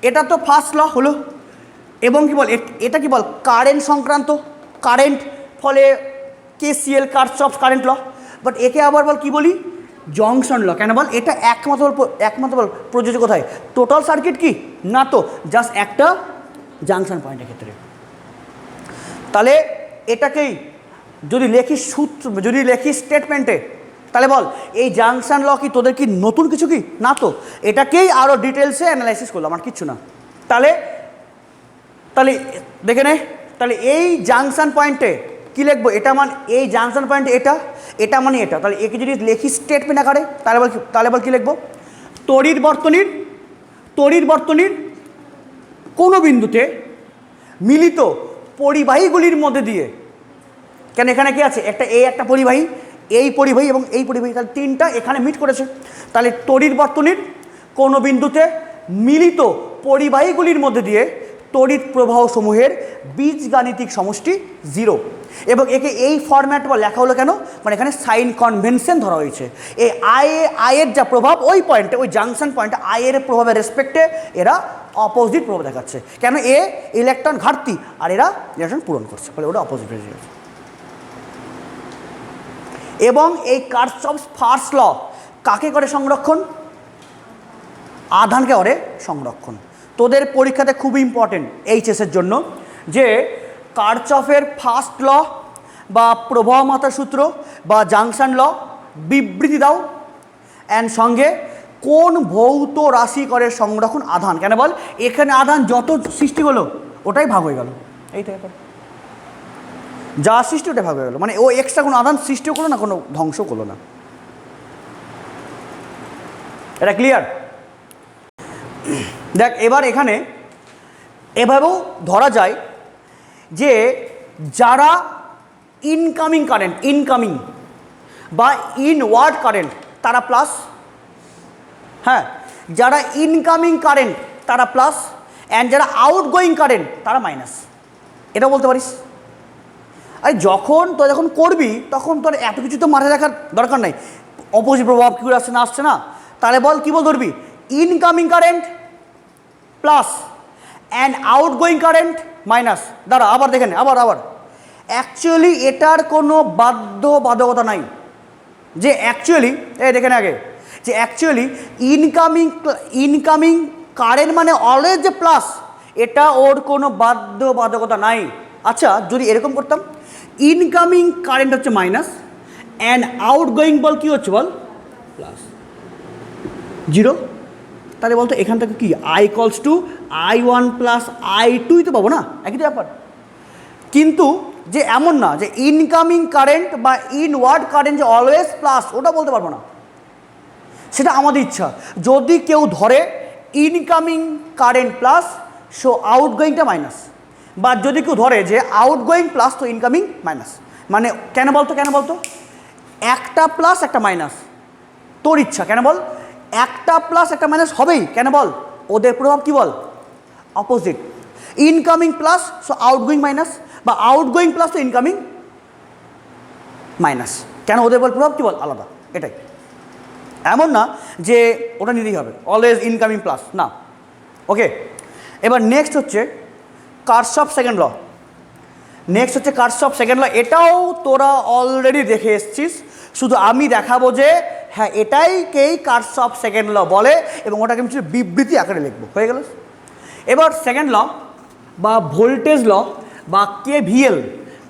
এটা তো ফার্স্ট ল হলো, এবং কি বল এটা কি বল কারেন্ট সংক্রান্ত, কারেন্ট, ফলে কেসিএল কারশফস কারেন্ট ল। বাট একে আবার বল কি বলি, জংশন ল। কেন বল, এটা একমাত্র বল প্রযোজ্য কোথায়, টোটাল সার্কিট কি না, তো জাস্ট একটা জাংশন পয়েন্টের ক্ষেত্রে। তাহলে এটাকেই যদি লেখি সূত্র, যদি লেখি স্টেটমেন্টে, তাহলে বল এই জাংশন ল কি তোদের কি নতুন কিছু কি না, তো এটাকেই আরও ডিটেলসে অ্যানালাইসিস করলাম, আর কিচ্ছু না। তাহলে তাহলে দেখে নে, তাহলে এই জাংশন পয়েন্টে কী লিখবো, এটা মানে এই জাংশন পয়েন্টে এটা, এটা মানে এটা। তাহলে একে যদি লেখি স্টেটমেন্ট আকারে, তাহলে বল কী লিখবো, তড়িৎ বর্তনীর কোনো বিন্দুতে মিলিত পরিবাহীগুলির মধ্যে দিয়ে, কেন এখানে কি আছে, একটা একটা পরিবাহী, এই পরিবাহী এবং এই পরিবাহী, তাহলে তিনটা এখানে মিট করেছে। তাহলে তড়িৎ বর্তনীর কোনো বিন্দুতে মিলিত পরিবাহীগুলির মধ্যে দিয়ে তড়িৎ প্রবাহ সমূহের বীজগাণিতিক সমষ্টি 0। এবং একে এই ফরম্যাট বা লেখা হলো কেন, মানে এখানে সাইন কনভেনশন ধরা হয়েছে। এই আয়ের যা প্রভাব ওই পয়েন্টে, ওই জাংশন পয়েন্টে আয়ের প্রভাবের রেসপেক্টে এরা অপোজিট প্রভাব দেখাচ্ছে। কেন, এ ইলেকট্রন ঘাটতি আর এরা ইলেকট্রন পূরণ করছে, ফলে ওটা অপোজিট হয়ে যাচ্ছে। এবং এই কারশফস ফার্স্ট ল কাকে করে সংরক্ষণ, আধানকে করে সংরক্ষণ। তোদের পরীক্ষাতে খুব ইম্পর্টেন্ট এইচএসের জন্য, যে কারশফের ফার্স্ট ল বা প্রবাহমাত্রা সূত্র বা জাংশন ল বিবৃতি দাও, অ্যান্ড সঙ্গে কোন ভৌত রাশি করে সংরক্ষণ আধান। কেন বল, এখানে আধান যত সৃষ্টি হলো ওটাই ভাগ হয়ে গেল, এইটাই ব্যাপার, যা সৃষ্টি ওটাই ভাগ হয়ে গেল, মানে ও এক্সট্রা কোনো আধান সৃষ্টিও করলো না, কোনো ধ্বংসও করলো না। এটা ক্লিয়ার? দেখ এবার এখানে এভাবেও ধরা যায় যে যারা ইনকামিং কারেন্ট, ইনকামিং বা ইনওয়ার্ড কারেন্ট তারা প্লাস, হ্যাঁ, যারা ইনকামিং কারেন্ট তারা প্লাস, অ্যান্ড যারা আউটগোয়িং কারেন্ট তারা মাইনাস, এটা বলতে পারিস। আরে যখন করবি তখন তোর এত কিছু তো মাথায় রাখার দরকার নাই, অপোজিট প্রভাব কী করে আসছে না আসছে না। তাহলে বল কী বল ধরবি, incoming current plus and outgoing current minus. দাঁড়া আবার দেখেন, আবার অ্যাকচুয়ালি এটার কোনো বাধ্যবাধকতা নাই, যে অ্যাকচুয়ালি দেখেন আগে, যে অ্যাকচুয়ালি ইনকামিং কারেন্ট মানে অলওয়েজ যে প্লাস, এটা ওর কোনো বাধ্যবাধকতা নাই। আচ্ছা যদি এরকম করতাম, ইনকামিং কারেন্ট হচ্ছে মাইনাস, অ্যান্ড আউটগোয়িং বল কী হচ্ছে বল প্লাস 0, তাহলে বলতো এখান থেকে কি I=, I1 প্লাস I2 তো পাবো না, একই তো ব্যাপার। কিন্তু যে এমন না যে ইনকামিং কারেন্ট বা ইনওয়ার্ড কারেন্ট যে অলওয়েজ প্লাস, ওটা বলতে পারবো না, সেটা আমাদের ইচ্ছা। যদি কেউ ধরে ইনকামিং কারেন্ট প্লাস সো আউটগোয়িংটা মাইনাস, বা যদি কেউ ধরে যে আউটগোয়িং প্লাস তো ইনকামিং মাইনাস, মানে কেন বলতো একটা প্লাস একটা মাইনাস, তোর ইচ্ছা, কেন বল একটা প্লাস একটা মাইনাস হবেই, কেন বল ওদের প্রভাব কী বল opposite, incoming plus so outgoing minus, বা আউটগোয়িং প্লাস তো ইনকামিং মাইনাস, কেন ওদের বল প্রভাব কী বল আলাদা। এটাই, এমন না যে ওটা নিতেই হবে অলওয়েজ ইনকামিং প্লাস, না। ওকে, এবার নেক্সট হচ্ছে কারশফ সেকেন্ড ল। এটাও তোরা অলরেডি দেখে এসছিস, শুধু আমি দেখাবো যে হ্যাঁ এটাইকেই কারশফ সেকেন্ড ল বলে, এবং ওটাকে আমি বিবৃতি আকারে লিখবো, হয়ে গেল। এবার সেকেন্ড ল বা ভোল্টেজ ল বা KVL,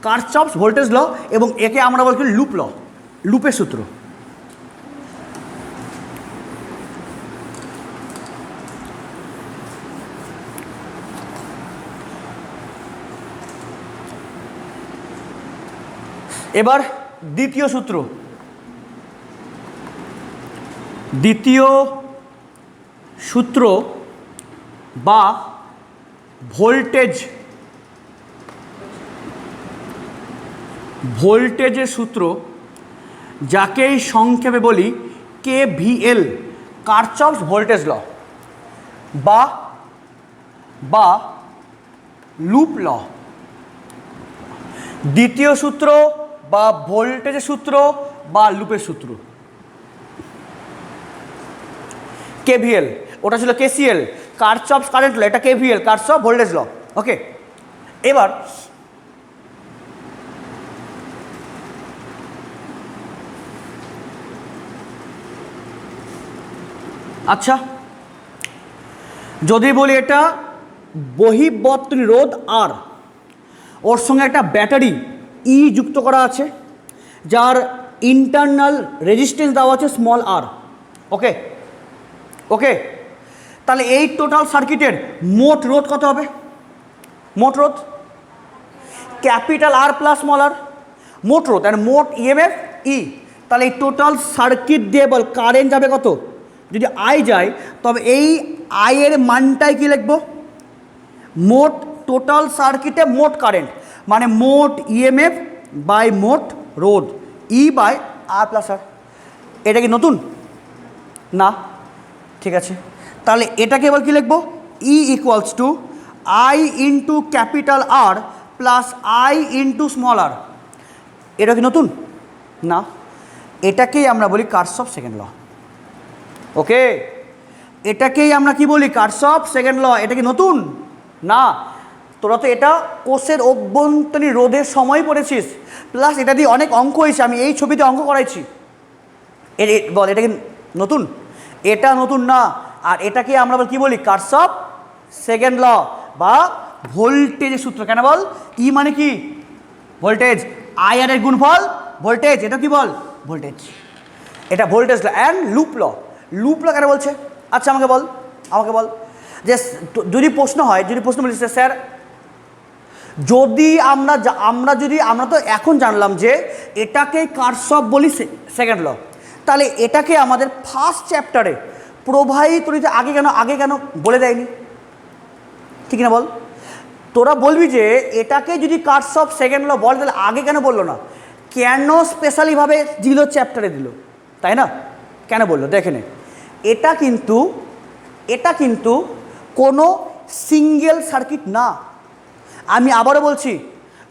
কারশফস ভোল্টেজ ল, এবং একে আমরা বলছি লুপ ল, লুপের সূত্র। এবার দ্বিতীয় সূত্র বা ভোল্টেজের সূত্র, যাকেই সংক্ষেপে বলি KVL, কারশফস ভোল্টেজ ল বা লুপ ল। দ্বিতীয় সূত্র বা ভোল্টেজের সূত্র বা লুপের সূত্র। কেভিএল, ওটা ছিল কেসিএল, কারশফস কারেন্ট ল, এটা কেভিএল, কারশফ ভোল্টেজ ল। ওকে, এবার আচ্ছা যদি বলি এটা বহিঃবর্তনী রোধ আর, ওর সঙ্গে একটা ব্যাটারি ই যুক্ত করা আছে, যার ইন্টারনাল রেজিস্ট্যান্স দেওয়া আছে স্মল আর। ওকে ওকে, তাহলে এই টোটাল সার্কিটের মোট রোধ কত হবে? মোট রোধ ক্যাপিটাল আর প্লাস স্মল আর, মোট রোধ আর মোট ইএমএফ ই। তাহলে এই টোটাল সার্কিট দিয়ে বল কারেন্ট যাবে কত? যদি আই যায় তবে এই আই এর মানটাই কি লিখব? মোট টোটাল সার্কিটে মোট কারেন্ট মানে মোট ইএমএফ বাই মোট রোধ, ই বাই আর প্লাস আর। এটা কি নতুন? না, ঠিক আছে। তাহলে এটাকে এবার কী লিখব? E equals to I into capital R plus I into small R. এটা কি নতুন? না, এটাকেই আমরা বলি কারশফ সেকেন্ড ল। ওকে, এটাকেই আমরা কি বলি? Kirchhoff second law. এটা কি নতুন? না, তোরা তো এটা কোষের অভ্যন্তরীণ রোধের সময় পড়েছিস, প্লাস এটা দিয়ে অনেক অঙ্ক হয়েছে, আমি এই ছবিতে অঙ্ক করাইছি। বল এটা কি নতুন? এটা নতুন না। আর এটাকে আমরা কি বলি? কারশফ সেকেন্ড ল বা ভোল্টেজের সূত্র। কেন বল? ই মানে কি? ভোল্টেজ, আই আর এর গুণফল ভোল্টেজ, এটা কি বল? ভোল্টেজ। এটা voltage law and loop law. Loop law কেন বলছে? আচ্ছা আমাকে বল যে যদি প্রশ্ন হয়, যদি প্রশ্ন বলিস স্যার যদি আমরা তো এখন জানলাম যে এটাকে কারশফ বলি সেকেন্ড ল, তাহলে এটাকে আমাদের ফার্স্ট চ্যাপ্টারে প্রবাহিত তড়িতে আগে কেন বলে দেয়নি? ঠিক না বল? তোরা বলবি যে এটাকে যদি কারশফ সেকেন্ড ল বলে তাহলে আগে কেন বললো না? কেন স্পেশালিভাবে দিল চ্যাপ্টারে দিল, তাই না? কেন বললো দেখে নে। এটা কিন্তু কোনো সিঙ্গেল সার্কিট না। আমি আবারও বলছি,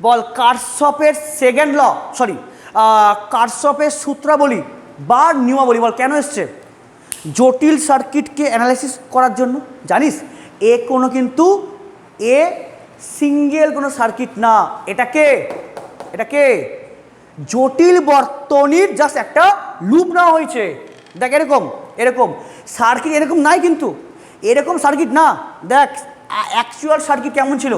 বল কারশফের সেকেন্ড ল, কারশফের সূত্রাবলী বা নিয়মাবলী বল কেন এসছে? জটিল সার্কিটকে অ্যানালাইসিস করার জন্য। জানিস কিন্তু এ সিঙ্গেল কোনো সার্কিট না। এটাকে জটিল বর্তনীর জাস্ট একটা লুপ নেওয়া হয়েছে। দেখ এরকম সার্কিট এরকম নাই, কিন্তু এরকম সার্কিট না। দেখ অ্যাকচুয়াল সার্কিট কেমন ছিল?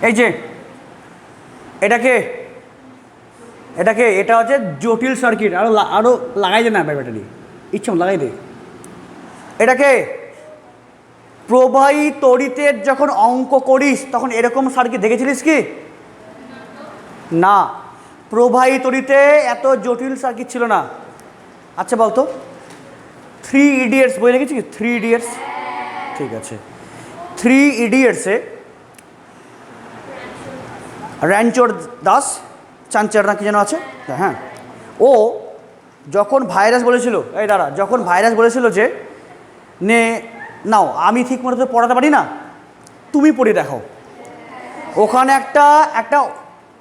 এই যে এটা হচ্ছে জটিল সার্কিট। আরো লাগাই দে না ব্যাটারি, ইচ্ছা লাগাই দে। এটাকে প্রবাহী তড়িতের যখন অঙ্ক করিস তখন এরকম সার্কিট দেখেছিলিস কি? না, প্রবাহী তড়িতে এত জটিল সার্কিট ছিল না। আচ্ছা বলতো, 3 ইডিয়টস বই দেখেছি কি? 3 ইডিয়টস, ঠিক আছে। 3 ইডিয়টসে র্যাঞ্চোর দাস চাঞ্চার না কি যেন আছে, হ্যাঁ, ও যখন ভাইরাস বলেছিল, যখন ভাইরাস বলেছিল যে নাও আমি ঠিক মতো তো পড়াতে পারি না, তুমি পড়ে দেখো, ওখানে একটা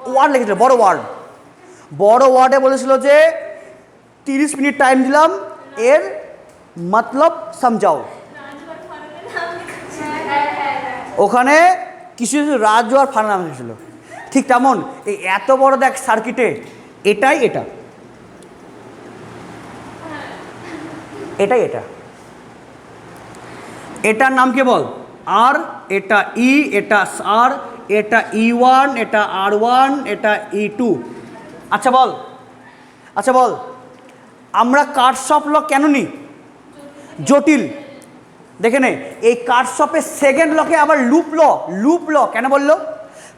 ওয়ার্ড লিখেছিল, বড় ওয়ার্ডে বলেছিল যে 30 মিনিট টাইম দিলাম, এর মতলব সমঝাও। ওখানে কিছু রাজু আর ফার নাম এসেছিল। ঠিক তেমন এই এত বড় দেখ সার্কিটে এটা এটার নাম কে বল? আর, এটা ই, এটা আর, এটা E1, এটা R1, এটা E2। আচ্ছা বল আমরা কারশফ ল কেন নিই? জটিল। দেখে নে, এই কারশফের সেকেন্ড লকে আবার লুপ ল কেন বললো?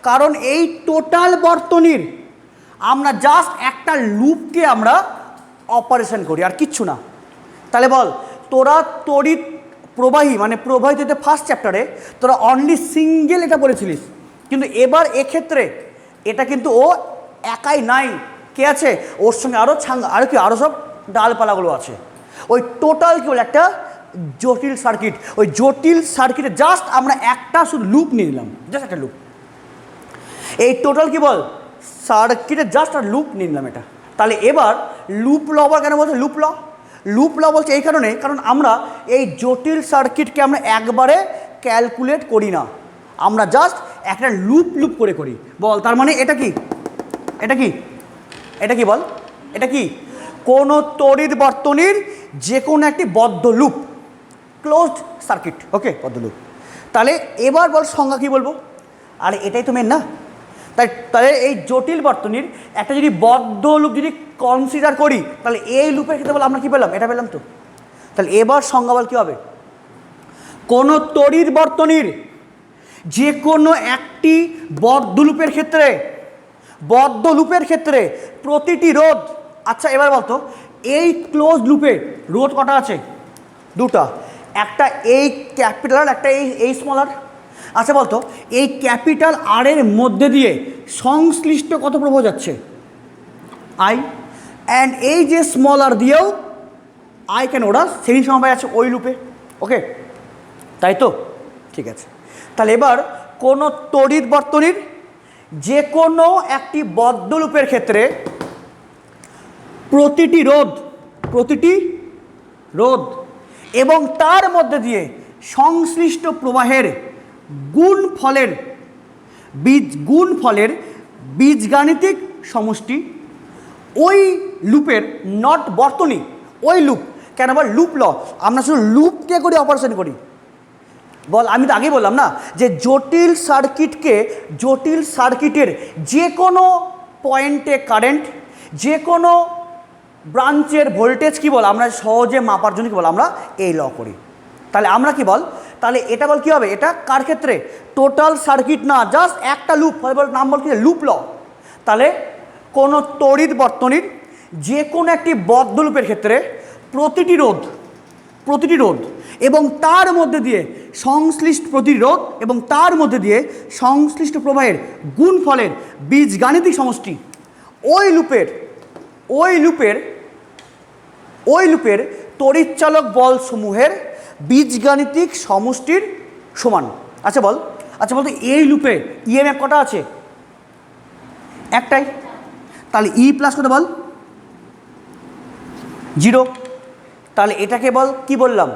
কারণ এই টোটাল বর্তনীর আমরা জাস্ট একটা লুপকে আমরা অপারেশন করি, আর কিচ্ছু না। তাহলে বল তোরা তড়িৎ প্রবাহী মানে প্রবাহিত ফার্স্ট চ্যাপ্টারে তোরা অনলি সিঙ্গেল এটা বলেছিলিস, কিন্তু এবার এক্ষেত্রে এটা কিন্তু ও একাই নাই, কে আছে ওর সঙ্গে আরও আরও সব ডালপালাগুলো আছে। ওই টোটাল কি বলে একটা জটিল সার্কিট। ওই জটিল সার্কিটে জাস্ট আমরা একটা শুধু লুপ নিয়ে নিলাম, জাস্ট একটা লুপ। এই টোটাল কি বল সার্কিটে জাস্ট একটা লুপ নিয়ে নিলাম এটা। তাহলে এবার লুপ ল আবার কেন বলছে লুপ ল? লুপ ল বলছে এই কারণে, কারণ আমরা এই জটিল সার্কিটকে আমরা একবারে ক্যালকুলেট করি না, আমরা জাস্ট একটা লুপ লুপ করে করি। বল তার মানে এটা কি, এটা কি, এটা কি বল, এটা কি কোনো তড়িৎ বর্তনীর যে কোনো একটি বদ্ধ লুপ, ক্লোজড সার্কিট। ওকে, বদ্ধ লুপ। তাহলে এবার বল সংজ্ঞা কী বলবো? আরে এটাই তো মেন না। তাহলে এই জটিল বর্তনীর একটা যদি বদ্ধ লুপ যদি কনসিডার করি, তাহলে এই লুপের ক্ষেত্রে বল আমরা কী পেলাম? এটা পেলাম তো। তাহলে এবার সংজ্ঞা বল কী হবে? কোনো তড়িৎ বর্তনীর যে কোনো একটি বদ্ধ লুপের ক্ষেত্রে, বদ্ধ লুপের ক্ষেত্রে প্রতিটি রোধ, আচ্ছা এবার বলতো এই ক্লোজ লুপে রোধ কটা আছে? দুটা, একটা এই ক্যাপিটাল, একটা এই স্মল আর। আচ্ছা বলতো এই ক্যাপিটাল আর এর মধ্যে দিয়ে সংশ্লিষ্ট কত প্রবাহ যাচ্ছে? আই। অ্যান্ড এই যে স্মল আর দিয়েও আই কেন, ওরা সেই সময় আছে ওই লুপে। ওকে, তাই তো, ঠিক আছে। তাহলে এবার কোনো তড়িৎ বর্তনীর যে কোনো একটি বদ্ধ লুপের ক্ষেত্রে প্রতিটি রোধ এবং তার মধ্যে দিয়ে সংশ্লিষ্ট প্রবাহের গুণফলের বীজগাণিতিক সমষ্টি ওই লুপের, নট বর্তনী, ওই লুপ। কেন বল লুপ ল, আমরা শুধু লুপকে করি, অপারেশন করি। বল আমি তো আগেই বললাম না যে জটিল সার্কিটের যে কোনো পয়েন্টে কারেন্ট, যে কোনো ব্রাঞ্চের ভোল্টেজ কি বল আমরা সহজে মাপার জন্য কি বল আমরা এই ল করি। তাহলে আমরা কি বল, তাহলে এটা বল কি হবে? এটা কার ক্ষেত্রে? টোটাল সার্কিট না, জাস্ট একটা লুপ, বল নাম বল কি? লুপ ল। তাহলে কোনো তড়িৎ বর্তনীর যে কোনো একটি বদ্ধ লুপের ক্ষেত্রে প্রতিটি রোধ এবং তার মধ্যে দিয়ে সংশ্লিষ্ট প্রতিরোধ এবং তার মধ্যে দিয়ে সংশ্লিষ্ট প্রবাহের গুণফলের বীজগাণিতিক সমষ্টি ওই লুপের তড়িৎচালক বল সমূহের বীজগাণিতিক সমষ্টির সমান। আচ্ছা বলতো এই লুপে ইএমএফ কটা আছে? একটাই। তাহলে ই প্লাস কত বল? 0। তাহলে এটাকে বল কি বললাম,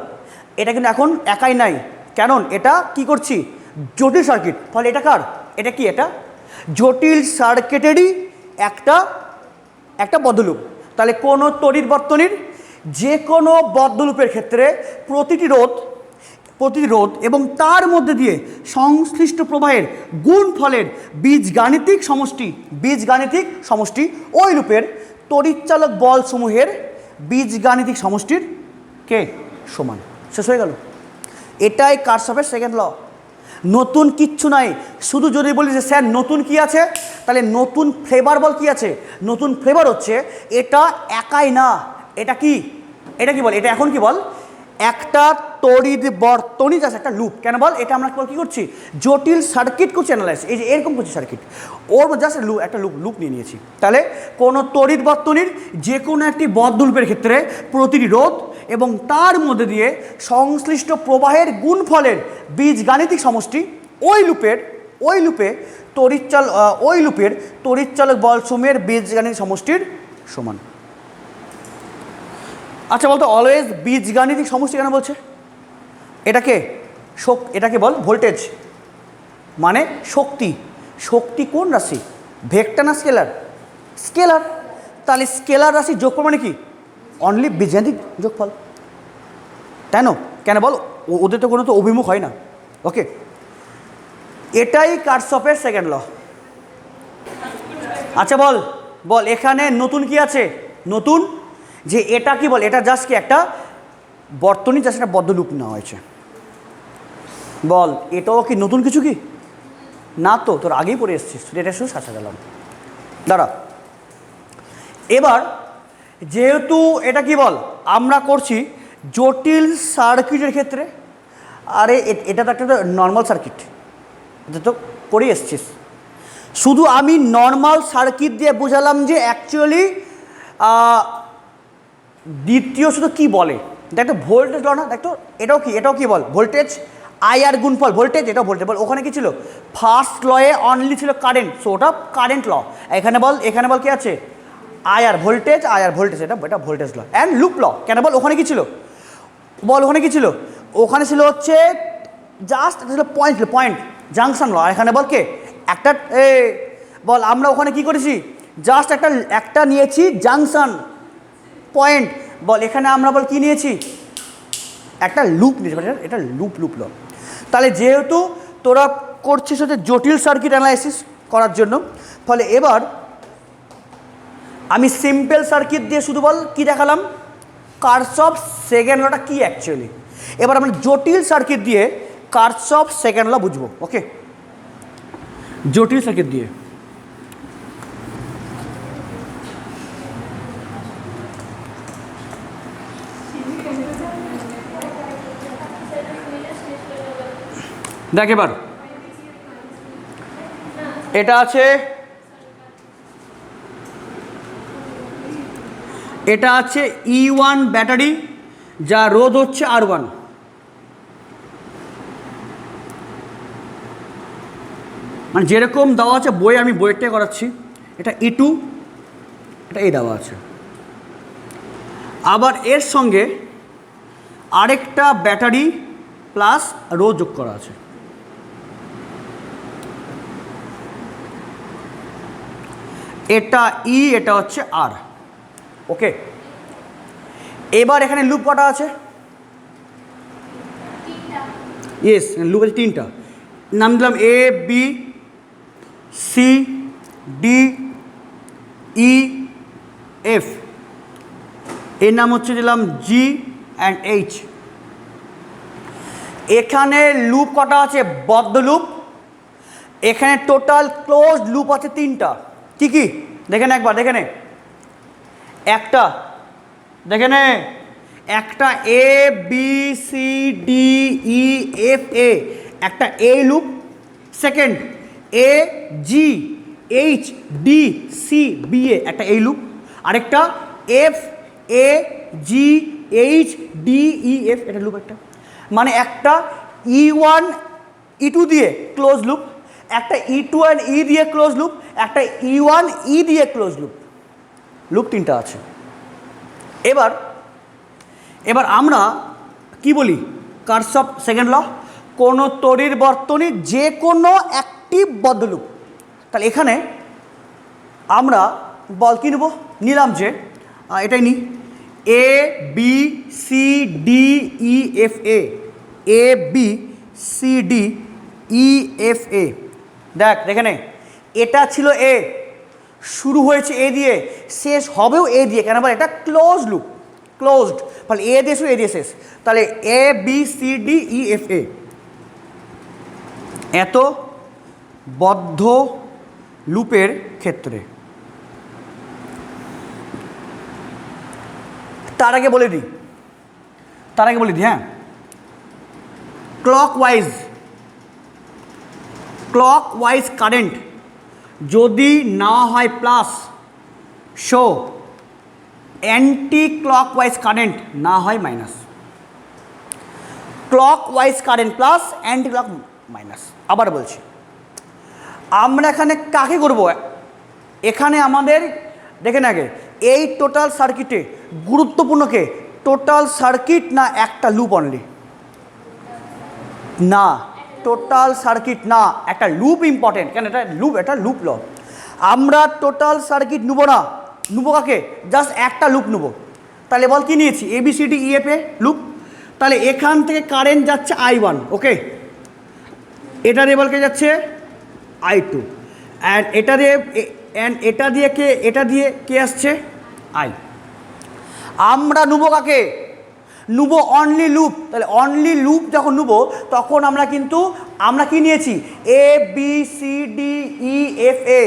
এটা কিন্তু এখন একাই নাই, কারণ এটা কি করছি? জটিল সার্কিট। ফলে এটা কার? এটা কি? এটা জটিল সার্কিটেরই একটা বদ্ধ লুপ। তাহলে কোনো তড়িৎ বর্তনীর যে কোনো বদ্ধ লুপের ক্ষেত্রে প্রতিটি রোধ এবং তার মধ্যে দিয়ে সংশ্লিষ্ট প্রবাহের গুণফলের বীজগাণিতিক সমষ্টি ওই লুপের তড়িৎচালক বল সমূহের বীজগাণিতিক সমষ্টির কে সমান। শেষ হয়ে গেল। এটাই কারশফের সেকেন্ড ল। নতুন কিচ্ছু নাই। শুধু যদি বলি যে স্যার নতুন কি আছে, তাহলে নতুন ফ্লেভার বল কি আছে? নতুন ফ্লেভার হচ্ছে এটা একাই না, এটা কি বল? এটা এখন কি বল? একটা তড়িৎ বর্তনী জাস্ট একটা লুপ। কেন বল? এটা আমরা কি করছি? জটিল সার্কিট করছি অ্যানালাইজ। এই যে এরকম করছি সার্কিট, ওর জাস্ট একটা লুপ নিয়ে নিয়েছি। তাহলে কোনো তড়িৎ বর্তনীর যে কোনো একটি বদ্ধ লুপের ক্ষেত্রে প্রতিটি রোধ এবং তার মধ্যে দিয়ে সংশ্লিষ্ট প্রবাহের গুণফলের বীজগাণিতিক সমষ্টি ওই লুপের তড়িৎচালক বল সমূহের বীজগাণিতিক সমষ্টির সমান। আচ্ছা বলতো অলওয়েজ বীজগাণিতিক সমষ্টি কেন বলছে? এটাকে বল ভোল্টেজ, মানে শক্তি কোন রাশি? ভেক্টর না স্কেলার? তাহলে স্কেলার রাশি যোগফল মানে কি? অনলি বীজগাণিতিক যোগফল, তাই না? কেন বল? ওদের তো কোনো তো অভিমুখ হয় না। ওকে, এটাই কারশফের সেকেন্ড ল। আচ্ছা বল এখানে নতুন কি আছে? নতুন যে এটা কি বল? এটা জাস্ট কি একটা বর্তনী, জাস্ট একটা বদ্ধ লুপ নেওয়া হয়েছে। বল এটাও কি নতুন কিছু কি না? তো তোর আগেই পড়ে এসছিস, এটা শুধু সাজা গেলাম। দাঁড়া, এবার যেহেতু এটা কি বল আমরা করছি জটিল সার্কিটের ক্ষেত্রে, আরে এটা তো একটা নর্মাল সার্কিট, এটা তো পড়ে এসছিস। শুধু আমি নর্মাল সার্কিট দিয়ে বোঝালাম যে অ্যাকচুয়ালি দ্বিতীয় শুধু কি বলে দেখো ভোল্টেজ ল না দেখো এটাও কি বল ভোল্টেজ আই আর গুণফল ভোল্টেজ, এটাও ভোল্টেজ বল। ওখানে কি ছিল ফার্স্ট লয়ে অনলি ছিল কারেন্ট, সো ওটা কারেন্ট ল। এখানে বল কি আছে আই আর ভোল্টেজ এটা voltage law and loop law. কেন বল ওখানে কি ছিল ওখানে ছিল হচ্ছে জাস্ট ছিল পয়েন্ট জাংশন ল। আর এখানে বল কে একটা বল আমরা ওখানে কি করেছি জাস্ট একটা নিয়েছি জাংশন পয়েন্ট, বল এখানে আমরা বল কি নিয়েছি একটা লুপ নিয়েছি, এটা লুপ ল। তাহলে যেহেতু তোরা করছিস হচ্ছে জটিল সার্কিট অ্যানালাইসিস করার জন্য, ফলে এবার আমি সিম্পল সার্কিট দিয়ে শুধু বল কি দেখালাম কার্শফ সেকেন্ড লটা কি অ্যাকচুয়ালি। এবার আমরা জটিল সার্কিট দিয়ে কার্শফ সেকেন্ড ল বুঝবো। ওকে, জটিল সার্কিট দিয়ে দেখ এবার এটা আছে E1 ব্যাটারি, যা রোধ হচ্ছে R1। মানে যেরকম দেওয়া আছে বই, আমি বইয়েরটাই করাচ্ছি। এটা E2, এটা এই দেওয়া আছে। আবার এর সঙ্গে আরেকটা ব্যাটারি প্লাস রোধ যোগ করা আছে। এটা ই, এটা হচ্ছে আর। ওকে, এবার এখানে লুপ কটা আছে? ইয়েস, লুপ আছে তিনটা। নাম দিলাম A B C D E F. এর নাম হচ্ছে দিলাম জি অ্যান্ড এইচ। এখানে লুপ কটা আছে? বদ্ধ লুপ। এখানে টোটাল ক্লোজ লুপ আছে তিনটা। কি কি দেখে নে একবার, দেখে নে। একটা A B C D E F A, একটা এ loop. Second A G H D C B A, একটা এই লুপ। আরেকটা F A G H D E F, এটা লুপ একটা। মানে একটা E1 E2 দিয়ে ক্লোজ লুপ, একটা E2 অ্যান্ড ই দিয়ে ক্লোজ লুপ, একটা E1 ই দিয়ে ক্লোজ লুপ। লুপ তিনটা আছে। এবার আমরা কি বলি কার্শফ সেকেন্ড ল, কোনো তড়িৎ বর্তনীর যে কোনো একটি বদ্ধ লুপ। তাহলে এখানে আমরা বল কি নেব, নিলাম যে এটাই নিই A B C D E F A B C D E F A. দেখে নে, এটা ছিল এ, শুরু হয়েছে এ দিয়ে, শেষ হবেও এ দিয়ে। কেন বল এটা ক্লোজ লুপ, ক্লোজড। ফলে এ দিয়ে শুরু, এ দিয়ে শেষ। তাহলে A B C D E F A. এত বদ্ধ লুপের ক্ষেত্রে তার আগে বলে দিই হ্যাঁ, ক্লকওয়াইজ কারেন্ট যদি না হয় plus, so anti clockwise current না হয় minus. Clockwise current plus, anti clock minus. আবার বলছি, আমরা এখানে কাকে করব? এখানে আমাদের দেখেন আগে এই টোটাল সার্কিটে গুরুত্বপূর্ণ কে? টোটাল সার্কিট না একটা লুপ অনলি? না, টোটাল সার্কিট না, একটা লুপ ইম্পর্টেন্ট। কেন? এটা লুপ ল। আমরা টোটাল সার্কিট নেবো না, নেবো কাকে? জাস্ট একটা লুপ নেবো। তাহলে বল কি নিয়েছি? A B C D E F A loop. তাহলে এখান থেকে কারেন্ট যাচ্ছে I1, ওকে। এটা দিয়ে বলকে যাচ্ছে I2, অ্যান্ড এটা দিয়ে কে আসছে? I। আমরা নেবো কাকে? নেবো অনলি লুপ। তাহলে অনলি লুপ যখন নেবো তখন আমরা কি নিয়েছি? A B C D E F A.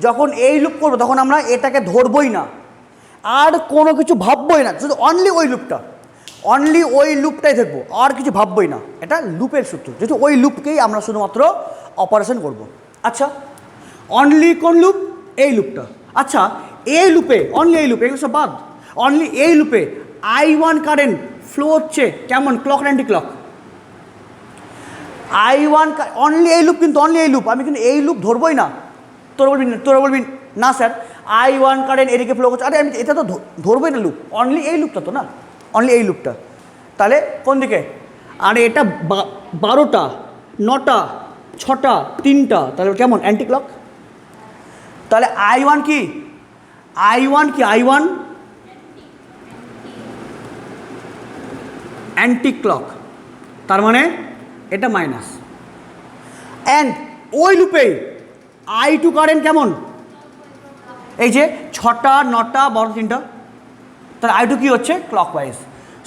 যখন এই লুপ করবো তখন আমরা এটাকে ধরবই না, আর কোনো কিছু ভাববই না, শুধু অনলি ওই লুপটাই দেখবো, আর কিছু ভাববই না। এটা লুপের সূত্র, যেহেতু ওই লুপকেই আমরা শুধুমাত্র অপারেশন করব। আচ্ছা, অনলি কোন লুপ? এই লুপটা। আচ্ছা এই লুপে, অনলি এই লুপে, এগুলো সব বাদ, অনলি এই লুপে I1 কারেন্ট ফ্লো হচ্ছে কেমন, ক্লক না অ্যান্টি ক্লক? I1 অনলি এই লুপ, কিন্তু অনলি এই লুপ, আমি কিন্তু এই লুপ ধরবই না। তোরা বলবি না স্যার I1 কারেন্ট এদিকে ফ্লো করছে, আরে আমি এটা তো ধরবই না লুপ, অনলি এই লুপটা তো না, অনলি এই লুপটা। তাহলে কোন দিকে? আরে এটা 12টা, 9টা, 6টা, 3টা, তাহলে কেমন, অ্যান্টি ক্লক। তাহলে I1 কি, I1 কি, I1 অ্যান্টি ক্লক, তার মানে এটা মাইনাস। অ্যান্ড ওই লুপেই I2 কারেন্ট কেমন, এই যে 6টা, 9টা, 12, 3টা, তাহলে I2 কি হচ্ছে, clockwise.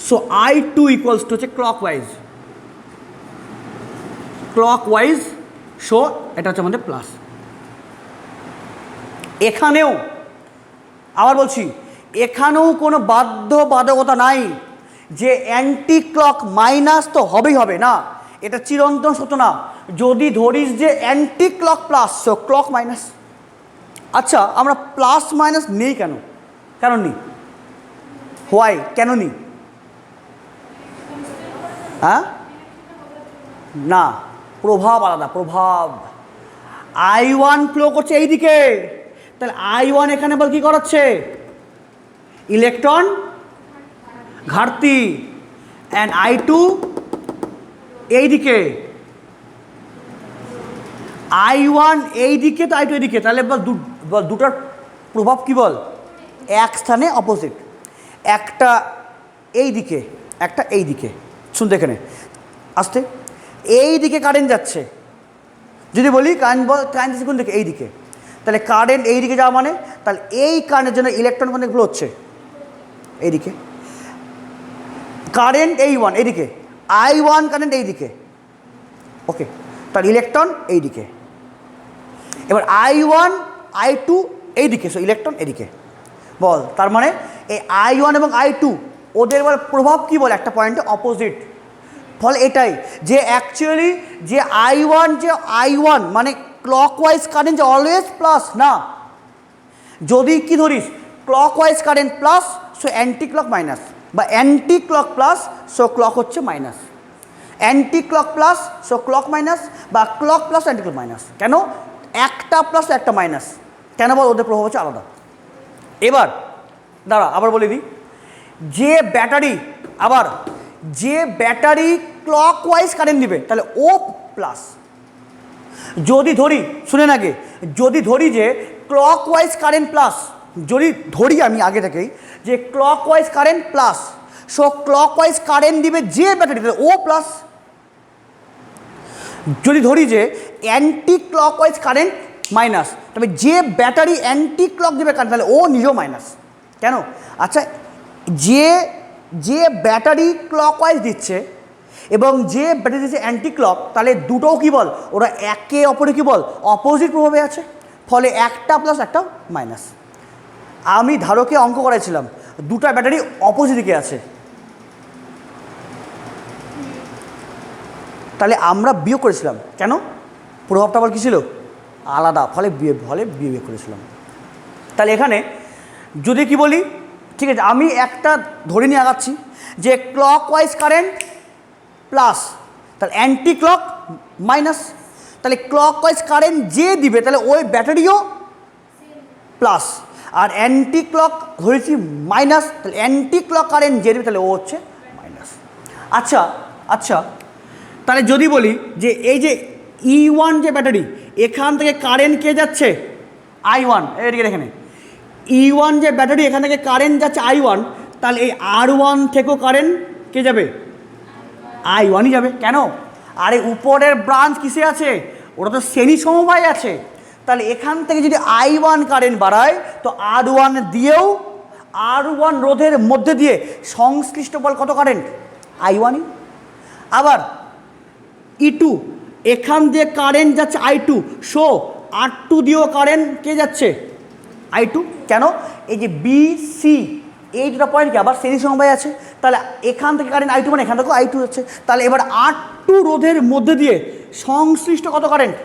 So I2 equals to হচ্ছে clockwise, clockwise. So এটা হচ্ছে আমাদের প্লাস। এখানেও আবার বলছি, এখানেও কোনো বাধ্যবাধকতা নাই যে অ্যান্টি ক্লক মাইনাস তো হবেই হবে না, এটা চিরন্তন সত্য না। যদি ধরিস যে anti clock plus, so clock minus. আচ্ছা আমরা প্লাস মাইনাস নেই কেন, কেন নিই, হোয়াই, কেন নিই? হ্যাঁ না, প্রভাব আলাদা, প্রভাব। I1 ফ্লো করছে এইদিকে, তাহলে I1 এখানে বল কি করাচ্ছে, ইলেকট্রন ঘাটতি। অ্যান্ড I2 এইদিকে, I1 এইদিকে তো I2 এইদিকে, তাহলে বল দুটার প্রভাব কি বল, এক স্থানে অপোজিট, একটা এই দিকে, একটা এই দিকে। শুনতে এখানে আসতে, এই দিকে কারেন্ট যাচ্ছে, যদি বলি কারেন্ট যাচ্ছে কোন দিকে, এই দিকে, তাহলে কারেন্ট এই দিকে যাওয়া মানে, তাহলে এই কারেন্টের জন্য ইলেকট্রন কোন দিকে ফ্লো হচ্ছে, এইদিকে। কারেন্ট এই1 এইদিকে, I1 কারেন্ট এইদিকে, ওকে, তার ইলেকট্রন এইদিকে। এবার I1 I2 এইদিকে, সো ইলেকট্রন এদিকে। বল তার মানে এই I1 এবং I2 ওদের এবার প্রভাব কি বল, একটা পয়েন্টে অপোজিট। ফলে এটাই যে অ্যাকচুয়ালি যে I1 মানে ক্লকওয়াইজ কারেন্ট যে অলওয়েজ প্লাস না, যদি কি ধরিস clockwise current plus, so anti clock minus, বা anti clock plus, so clock হচ্ছে minus, anti clock plus, so clock minus, বা clock plus anti clock minus. কেন, একটা প্লাস একটা মাইনাস, কেন বল, ওদের প্রভাব হচ্ছে আলাদা। এবার দাঁড়া আবার বলে দিই, যে ব্যাটারি ক্লকওয়াইজ কারেন্ট দিবে তাহলে ও প্লাস। যদি ধরি, শুনেন আগে, যদি ধরি যে ক্লকওয়াইজ কারেন্ট প্লাস, যদি ধরি আমি আগে থেকেই যে clockwise current plus, so clockwise current দিবে যে ব্যাটারি, তাহলে ও প্লাস। যদি ধরি যে অ্যান্টি ক্লকওয়াইজ কারেন্ট মাইনাস, তবে যে ব্যাটারি অ্যান্টি ক্লক দিবে কারেন্ট, তাহলে ও নিজেও মাইনাস। কেন, আচ্ছা যে ব্যাটারি ক্লকওয়াইজ দিচ্ছে এবং যে ব্যাটারি দিচ্ছে অ্যান্টি ক্লক, তাহলে দুটোও কী বল, ওরা একে অপরে কী বল, অপোজিট প্রভাবে আছে। ফলে একটা প্লাস একটা মাইনাস। আমি ধারকে অঙ্ক করাইছিলাম, দুটা ব্যাটারি অপোজিট দিকে আছে, তাহলে আমরা বিয়োগ করেছিলাম, কেন, প্রভাবটা আবার কী ছিল, আলাদা, ফলে বিয়োগ করেছিলাম। তাহলে এখানে যদি কি বলি, ঠিক আছে আমি একটা ধরে নিয়ে আগাচ্ছি যে ক্লকওয়াইজ কারেন্ট প্লাস, তাহলে অ্যান্টি ক্লক মাইনাস, তাহলে ক্লকওয়াইজ কারেন্ট যে দিবে তাহলে ওই ব্যাটারিও প্লাস, আর অ্যান্টি ক্লক ধরেছি মাইনাস, তাহলে অ্যান্টি ক্লক কারেন্ট যে দিবে তাহলে ও হচ্ছে মাইনাস। আচ্ছা তাহলে যদি বলি যে এই যে E1 যে ব্যাটারি, এখান থেকে কারেন্ট কে যাচ্ছে, I1, এদিকে এখানে E1 যে ব্যাটারি, এখান থেকে কারেন্ট যাচ্ছে I1, তাহলে এই R1 থেকেও কারেন্ট কে যাবে, I1ই যাবে। কেন, আর এই উপরের ব্রাঞ্চ কিসে আছে, ওটা তো শ্রেণী সমবায় আছে, তাহলে এখান থেকে যদি I1 কারেন্ট বাড়ায় তো R1 দিয়েও, R1 রোধের মধ্যে দিয়ে সংশ্লিষ্ট বল কত কারেন্ট, I1ই। আবার E2, এখান দিয়ে কারেন্ট যাচ্ছে I2, সো R2 দিয়েও কারেন্ট কে যাচ্ছে, I2। কেন, এই যে BC এই দুটো পয়েন্ট কি আবার শ্রেণী সমবায় আছে, তাহলে এখান থেকে কারেন্ট I2 মানে এখান থেকেও I2 হচ্ছে, তাহলে এবার R2 রোধের মধ্যে দিয়ে সংশ্লিষ্ট কত কারেন্ট,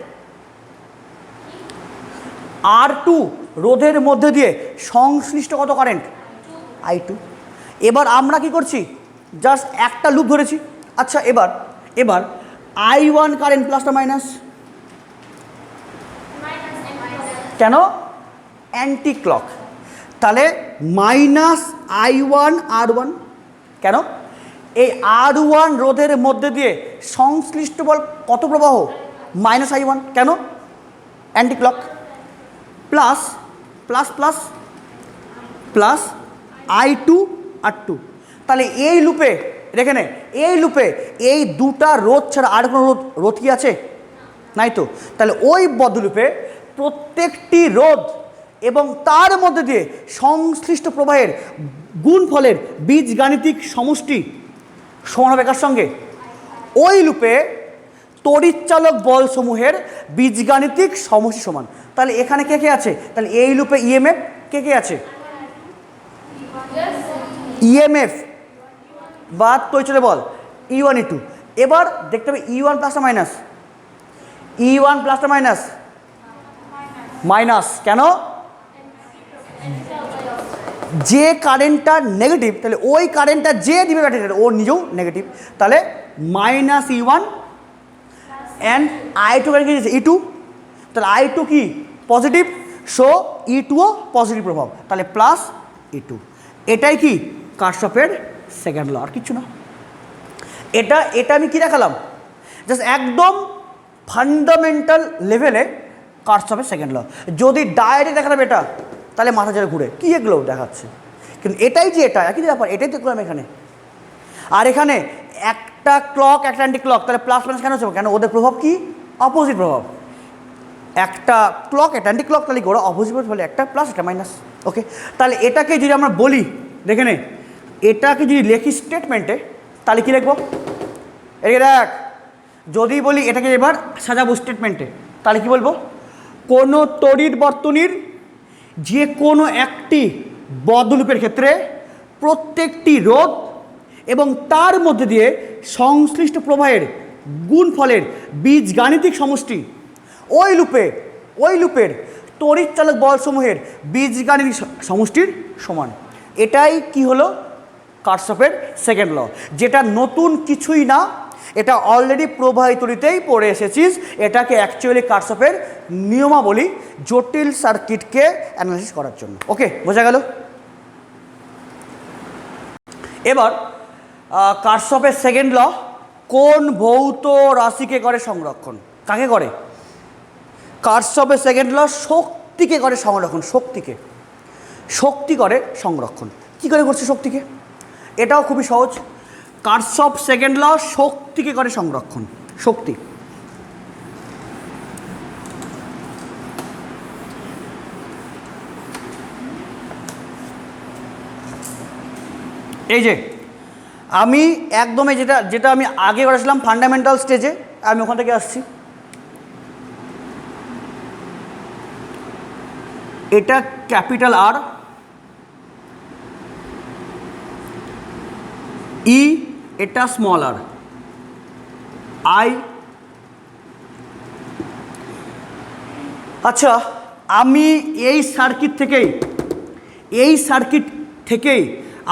R2 রোধের মধ্যে দিয়ে সংশ্লিষ্ট কত কারেন্ট? I2। এবার আমরা কি করছি, জাস্ট একটা লুপ ধরেছি। আচ্ছা এবার এবার I1 কারেন্ট প্লাস না মাইনাস? কেন? Anti clock. তাহলে মাইনাস I1 R1। কেন? এই R1 রোধের মধ্যে দিয়ে সংশ্লিষ্ট বল কত প্রবাহ? Minus I1। কেন? Anti clock. Plus plus plus plus I2 R2। তাহলে এই লুপে রেখে নে, এই লুপে এই দুটা রোধ ছাড়া আর কোনো রোধ কি আছে? নাই তো। তাহলে ওই বদ্ধ লুপে প্রত্যেকটি রোধ এবং তার মধ্যে দিয়ে সংশ্লিষ্ট প্রবাহের গুণফলের বীজগাণিতিক সমষ্টি সমান হবে কার সঙ্গে? ওই লুপে তড়িৎচালক বলসমূহের বীজগাণিতিক সমষ্টি সমান। তাহলে এখানে কে কে আছে? তাহলে এই লুপে ইএমএফ কে কে আছে? ইএমএফ বা তড়িৎচালক বল E1 E2। এবার দেখতে হবে E1 প্লাস না মাইনাস? E1 প্লাস না মাইনাস? মাইনাস। কেন? যে কারেন্টটা নেগেটিভ, তাহলে ওই কারেন্টটা যে দিবে ব্যাটারিটা ও নিজেও নেগেটিভ। তাহলে minus E1 and I2 current কি E2। তাহলে I2 কি? পজিটিভ। সো E2ও পজিটিভ প্রভাব, তাহলে প্লাস E2। এটাই কি কারশফের সেকেন্ড ল, আর কিছু না। এটা এটা আমি কি দেখালাম? জাস্ট একদম ফান্ডামেন্টাল লেভেলে কারশফের সেকেন্ড ল। যদি ডাইরেক্ট দেখালাম এটা, তাহলে মাথা যারা ঘুরে কি এগুলো দেখাচ্ছে, কিন্তু এটাই যে এটা একই ব্যাপার, এটাই দেখলাম এখানে। আর এখানে একটা ক্লক একটা অ্যান্টি ক্লক, তাহলে প্লাস মাইনাস কেন হচ্ছে? কেন ওদের প্রভাব কি? অপোজিট প্রভাব। একটা ক্লক একটা অ্যান্টি ক্লক, তাহলে ওরা অপোজিট হলে একটা প্লাস একটা মাইনাস। ওকে, তাহলে এটাকে যদি আমরা বলি, দেখে নে, এটাকে যদি লেখি স্টেটমেন্টে, তাহলে কী লিখব? এদিকে দেখ, যদি বলি এটাকে এবার সাজাবো স্টেটমেন্টে, তাহলে কি বলবো? কোনো তড়িৎ বর্তনীর যে কোনো একটি বদ্ধ লুপের ক্ষেত্রে প্রত্যেকটি রোধ এবং তার মধ্যে দিয়ে সংশ্লিষ্ট প্রবাহের গুণফলের বীজগাণিতিক সমষ্টি ওই লুপের তড়িৎচালক বলসমূহের বীজগাণিতিক সমষ্টির সমান। এটাই কি হলো? কারশফের সেকেন্ড ল, যেটা নতুন কিছুই না, এটা অলরেডি প্রবাহিত তড়িতেই পড়ে এসেছিস। এটাকে অ্যাকচুয়ালি কারশফের নিয়মাবলী জটিল সার্কিটকে অ্যানালাইসিস করার জন্য। ওকে, বোঝা গেল? এবার কারশফের সেকেন্ড ল কোন ভৌত রাশিকে করে সংরক্ষণ? কাকে করে? কারশফের সেকেন্ড ল শক্তিকে করে সংরক্ষণ। শক্তি করে সংরক্ষণ। কী করে করছে শক্তিকে? এটাও খুবই সহজ। কারশফ সেকেন্ড ল শক্তিকে করে সংরক্ষণ। শক্তি, এই যে আমি একদমই যেটা আমি আগে করেছিলাম ফান্ডামেন্টাল স্টেজে, আমি ওখান থেকে আসছি। এটা ক্যাপিটাল আর, ই এটা স্মল আর, আই। আচ্ছা, আমি এই সার্কিট থেকেই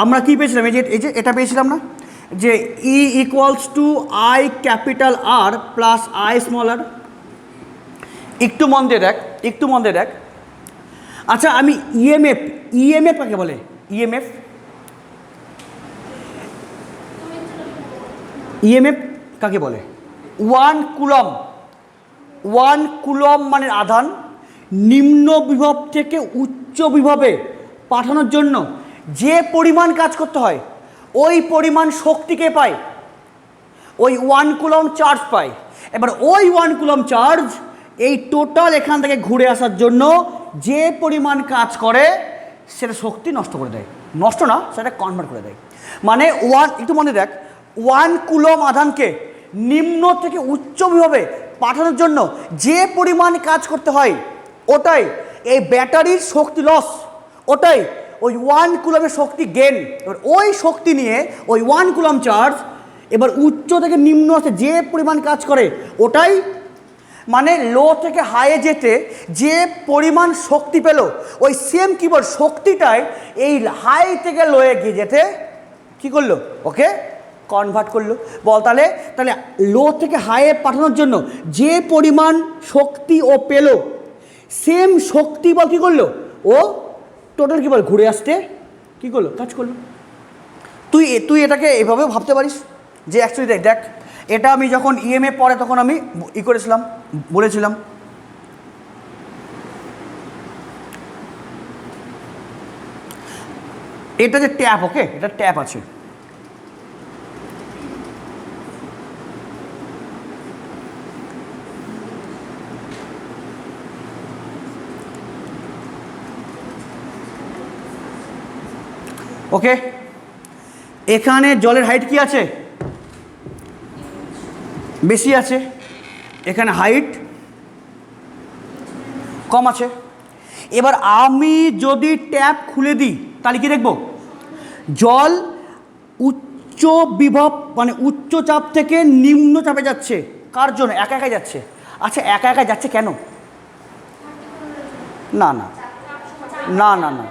আমরা কি পেয়েছিলাম? এই যে এটা পেয়েছিলাম না, যে E equals to I capital R plus I small R. একটু মন দিয়ে দেখ। আচ্ছা, আমি ইএমএফ কাকে বলে? ইএমএফ কাকে বলে? 1 কুলম মানে আধান নিম্ন বিভব থেকে উচ্চ বিভবে পাঠানোর জন্য যে পরিমাণ কাজ করতে হয়, ওই পরিমাণ শক্তিকে পায়, ওই 1 কুলম চার্জ পায়। এবার ওই 1 কুলম চার্জ এই টোটাল এখান থেকে ঘুরে আসার জন্য যে পরিমাণ কাজ করে সেটা শক্তি নষ্ট করে দেয়। নষ্ট না, সেটা কনভার্ট করে দেয়। মানে একটু মনে দেখ, 1 কুলম আধানকে নিম্ন থেকে উচ্চ বিভবে পাঠানোর জন্য যে পরিমাণ কাজ করতে হয়, ওটাই এই ব্যাটারির শক্তি লস, ওটাই ওই 1 কুলমের শক্তি গেন। এবার ওই শক্তি নিয়ে ওই 1 কুলম চার্জ এবার উচ্চ থেকে নিম্ন আসে যে পরিমাণ কাজ করে, ওটাই মানে লো থেকে হাইয়ে যেতে যে পরিমাণ শক্তি পেল ওই সেম কি বল শক্তিটাই এই হাই থেকে লোয়ে গিয়ে যেতে কি করলো ওকে কনভার্ট করলো। বল তাহলে তাহলে লো থেকে হাইয়ে পাঠানোর জন্য যে পরিমাণ শক্তি ও পেল সেম শক্তি বল কী করলো ও টোটাল কী বল ঘুরে আসতে কী করলো কাজ করলো। তুই এটাকে এভাবেও ভাবতে পারিস যে অ্যাকচুয়ালি দেখ এটা আমি যখন ইএমএ পড়ে তখন আমি করেছিলাম বলেছিলাম এটা যে ট্যাপ ওকে এটা ট্যাপ আছে ওকে এখানে জলের হাইট কি আছে বেশি আছে এখানে হাইট কম আছে। এবার আমি যদি ট্যাপ খুলে দিই তাহলে কি দেখব জল উচ্চ বিভব মানে উচ্চ চাপ থেকে নিম্ন চাপে যাচ্ছে কার জন্য একা একা যাচ্ছে। আচ্ছা একা একা যাচ্ছে কেন না না না না না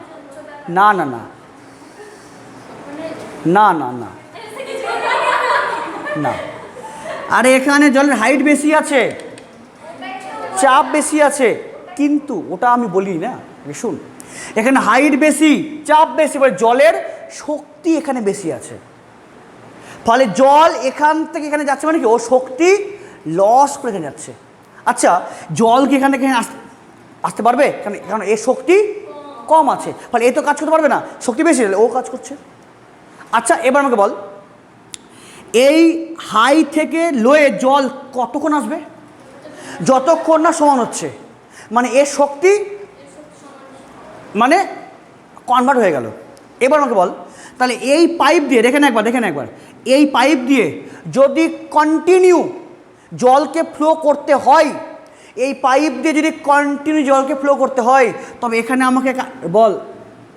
না না না না না না না আরে এখানে জলের হাইট বেশি আছে চাপ বেশি আছে কিন্তু ওটা আমি বলি না শুন এখানে হাইট বেশি চাপ বেশি মানে জলের শক্তি এখানে বেশি আছে ফলে জল এখান থেকে এখানে যাচ্ছে মানে কি ও শক্তি লস করে এখানে যাচ্ছে। আচ্ছা জল কি এখানে এখানে আসতে পারবে কারণ এর শক্তি কম আছে ফলে এ তো কাজ করতে পারবে না শক্তি বেশি ও কাজ করছে। আচ্ছা এবার আমাকে বল এই হাই থেকে লোয়ে জল কতক্ষণ আসবে যতক্ষণ না সমান হচ্ছে মানে এর শক্তি মানে কনভার্ট হয়ে গেল। এবার আমাকে বল তাহলে এই পাইপ দিয়ে দেখেন একবার এই পাইপ দিয়ে যদি কন্টিনিউ জলকে ফ্লো করতে হয় এই পাইপ দিয়ে যদি কন্টিনিউ জলকে ফ্লো করতে হয় তবে এখানে আমাকে বল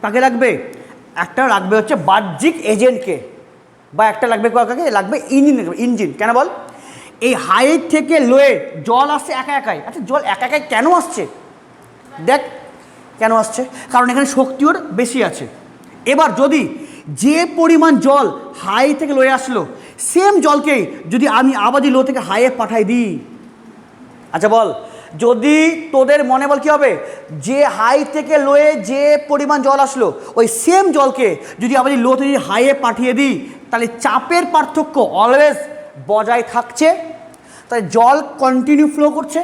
কাকে লাগবে একটা লাগবে হচ্ছে বাহ্যিক এজেন্টকে বা একটা লাগবে কাকে লাগবে ইঞ্জিন কেন বল এই হাইট থেকে লোয়ে জল আসছে একা একাই। আচ্ছা জল একা একাই কেন আসছে দেখ কেন আসছে কারণ এখানে শক্তি ওর বেশি আছে। এবার যদি যে পরিমাণ জল হাই থেকে লোয়ে আসলো সেম জলকেই যদি আমি আবার লো থেকে হাইয়ে পাঠাই দিই আচ্ছা বল যদি তোদের মনে বল কী হবে যে হাই থেকে লোয়ে যে পরিমাণ জল আসলো ওই সেম জলকে যদি আবার লো থেকে হাইয়ে পাঠিয়ে দিই তাহলে চাপের পার্থক্য অলওয়েজ বজায় থাকছে তাই জল কন্টিনিউ ফ্লো করছে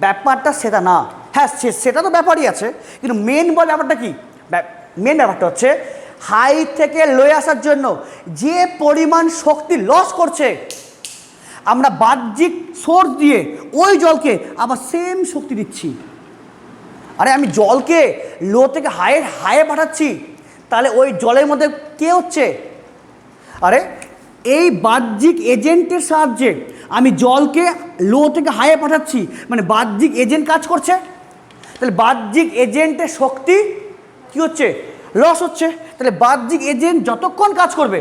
ব্যাপারটা সেটা না হ্যাঁ সেটা তো ব্যাপারই আছে কিন্তু মেন বল ব্যাপারটা কি মেন ব্যাপারটা হচ্ছে হাই থেকে লোয়ে আসার জন্য যে পরিমাণ শক্তি লস করছে আমরা বাহ্যিক সোর্স দিয়ে ওই জলকে আবার সেম শক্তি দিচ্ছি। আরে আমি জলকে লো থেকে হাইয়ে পাঠাচ্ছি তাহলে ওই জলের মধ্যে কে হচ্ছে আরে এই বাহ্যিক এজেন্টের সাহায্যে আমি জলকে লো থেকে হাইয়ে পাঠাচ্ছি মানে বাহ্যিক এজেন্ট কাজ করছে তাহলে বাহ্যিক এজেন্টের শক্তি কি হচ্ছে লস হচ্ছে তাহলে বাহ্যিক এজেন্ট যতক্ষণ কাজ করবে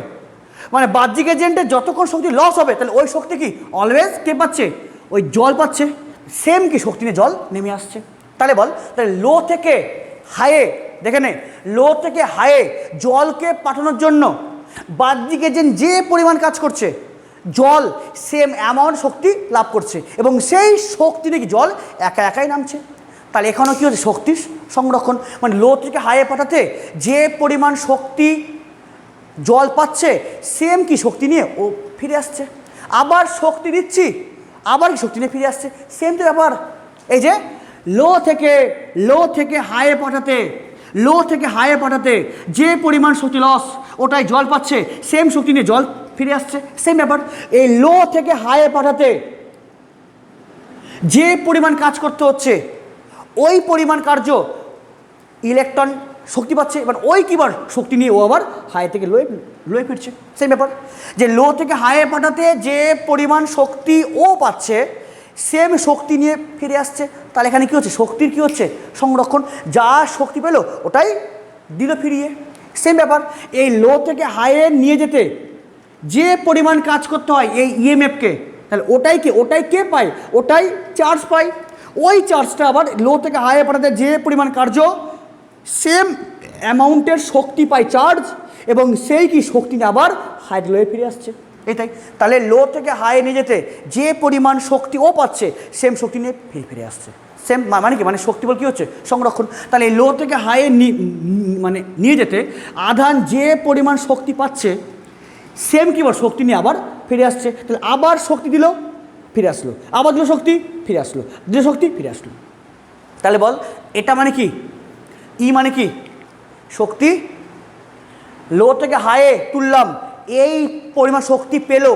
মানে বাহ্যিক এজেন্টের যতক্ষণ শক্তি লস হবে তাহলে ওই শক্তি কি অলওয়েজ কে পাচ্ছে ওই জল পাচ্ছে সেম কি শক্তি নিয়ে জল নেমে আসছে। তাহলে বল তাহলে লো থেকে হাইয়ে দেখে নে লো থেকে হাইয়ে জলকে পাঠানোর জন্য বাহ্যিক এজেন্ট যে পরিমাণ কাজ করছে জল সেম অ্যামাউন্ট শক্তি লাভ করছে এবং সেই শক্তি নাকি জল একা একাই নামছে। তাহলে এখানেও কী হচ্ছে শক্তির সংরক্ষণ মানে লো থেকে হাইয়ে পাঠাতে যে পরিমাণ শক্তি জল পাচ্ছে সেম কি শক্তি নিয়ে ও ফিরে আসছে আবার শক্তি দিচ্ছি আবার কি শক্তি নিয়ে ফিরে আসছে সেম তো ব্যাপার। এই যে লো থেকে হাইয়ে পাঠাতে যে পরিমাণ শক্তি লস ওটাই জল পাচ্ছে সেম শক্তি নিয়ে জল ফিরে আসছে সেম ব্যাপার। এই লো থেকে হাইয়ে পাঠাতে যে পরিমাণ কাজ করতে হচ্ছে ওই পরিমাণ কার্য ইলেকট্রন শক্তি পাচ্ছে এবার ওই কিবার শক্তি নিয়ে ও আবার হাই থেকে লোয়ে ফিরছে সেই ব্যাপার যে লো থেকে হাইয়ে পাঠাতে যে পরিমাণ শক্তি ও পাচ্ছে সেম শক্তি নিয়ে ফিরে আসছে। তাহলে এখানে কী হচ্ছে শক্তির কী হচ্ছে সংরক্ষণ যা শক্তি পেল ওটাই দিল ফিরিয়ে সেম ব্যাপার। এই লো থেকে হাইয়ে নিয়ে যেতে যে পরিমাণ কাজ করতে হয় এই ইএমএফকে তাহলে ওটাই কে পায়, ওটাই চার্জ পায়। ওই চার্জটা আবার লো থেকে হাইয়ে পাঠাতে যে পরিমাণ কার্য, সেম অ্যামাউন্টের শক্তি পায় চার্জ, এবং সেই কি শক্তি নিয়ে আবার হাই লোয়ে ফিরে আসছে, এটাই। তাহলে লো থেকে হাইয়ে নিয়ে যেতে যে পরিমাণ শক্তি ও পাচ্ছে, সেম শক্তি নিয়ে ফিরে আসছে। সেম মানে কি, মানে শক্তি বল কী হচ্ছে, সংরক্ষণ। তাহলে লো থেকে হাইয়ে মানে নিয়ে যেতে আধান যে পরিমাণ শক্তি পাচ্ছে, সেম কি বল শক্তি নিয়ে আবার ফিরে আসছে। তাহলে আবার শক্তি দিল, ফিরে আসলো, আবার দিল শক্তি, ফিরে আসলো, দিল শক্তি, ফিরে আসলো। তাহলে বল এটা মানে কি, ই মানে কি, শক্তি লো থেকে হাইয়ে তুললাম, এই পরিমাণ শক্তি পেলো,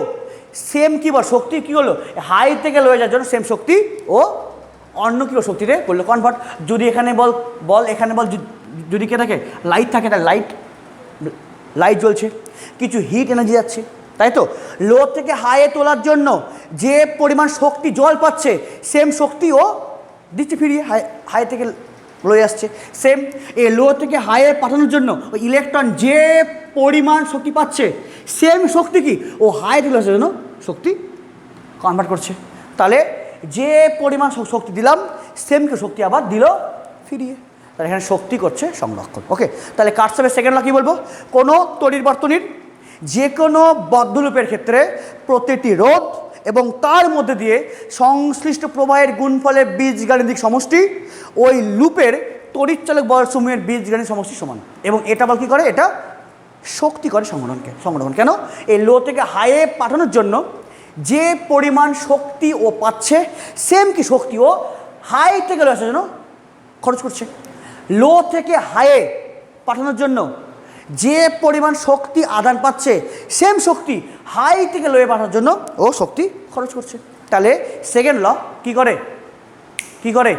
সেম কি বল শক্তি কী হলো, হাই থেকে লোয়ে যাওয়ার জন্য সেম শক্তি ও অন্য কী শক্তিতে করলো কনভার্ট। যদি এখানে বল এখানে বল যদি কে থাকে, লাইট থাকে, তাহলে লাইট জ্বলছে, কিছু হিট এনার্জি যাচ্ছে, তাই তো। লো থেকে হাইয়ে তোলার জন্য যে পরিমাণ শক্তি জল পাচ্ছে, সেম শক্তি ও দিচ্ছে ফিরিয়ে হাই থেকে লোয়ে আসছে। সেম এ লো থেকে হাইয়ে পাঠানোর জন্য ওই ইলেকট্রন যে পরিমাণ শক্তি পাচ্ছে, সেম শক্তি কি ও হাই থেকে আসার জন্য শক্তি কনভার্ট করছে। তাহলে যে পরিমাণ শক্তি দিলাম, সেমকে শক্তি আবার দিল ফিরিয়ে, তাহলে এখানে শক্তি করছে সংরক্ষণ। ওকে, তাহলে কার্সফের সেকেন্ড ল কী বলবো, কোনো তড়িৎ বর্তনীর যে কোনো বদ্ধ লুপের ক্ষেত্রে প্রতিটি রোধ এবং তার মধ্যে দিয়ে সংশ্লিষ্ট প্রবাহের গুণফলের বীজগাণিতিক সমষ্টি ওই লুপের তড়িৎচালক বলসমূহের বীজগাণিতিক সমষ্টি সমান। এবং এটা বল কী করে, এটা শক্তি করে সংরক্ষণ। কেন, এই লো থেকে হাইয়ে পাঠানোর জন্য যে পরিমাণ শক্তি ও পাচ্ছে, সেম কি শক্তি ও হাই থেকে লো আসার জন্য খরচ করছে। লো থেকে হাইয়ে পাঠানোর জন্য যে পরিমাণ শক্তি আদান পাচ্ছে, সেম শক্তি হাই থেকে লোয়ে পাঠানোর জন্য ও শক্তি খরচ করছে। তাহলে সেকেন্ড ল কী করে,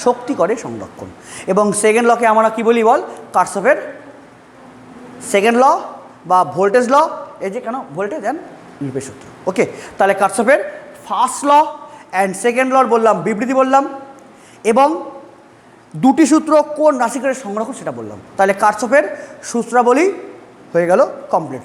শক্তি করে সংরক্ষণ। এবং সেকেন্ড লকে আমরা কি বলি বল, কার্সফের সেকেন্ড ল বা ভোল্টেজ ল, এই যে কেন ভোল্টেজ অ্যান্ড লুপের সূত্র। ওকে, তাহলে কার্সফের ফার্স্ট ল অ্যান্ড সেকেন্ড লর বললাম, বিবৃতি বললাম, এবং দুটি সূত্র কোন রাশিকারের সংরক্ষণ সেটা বললাম। তাহলে কার্সফের সূত্রাবলী হয়ে গেল কমপ্লিট।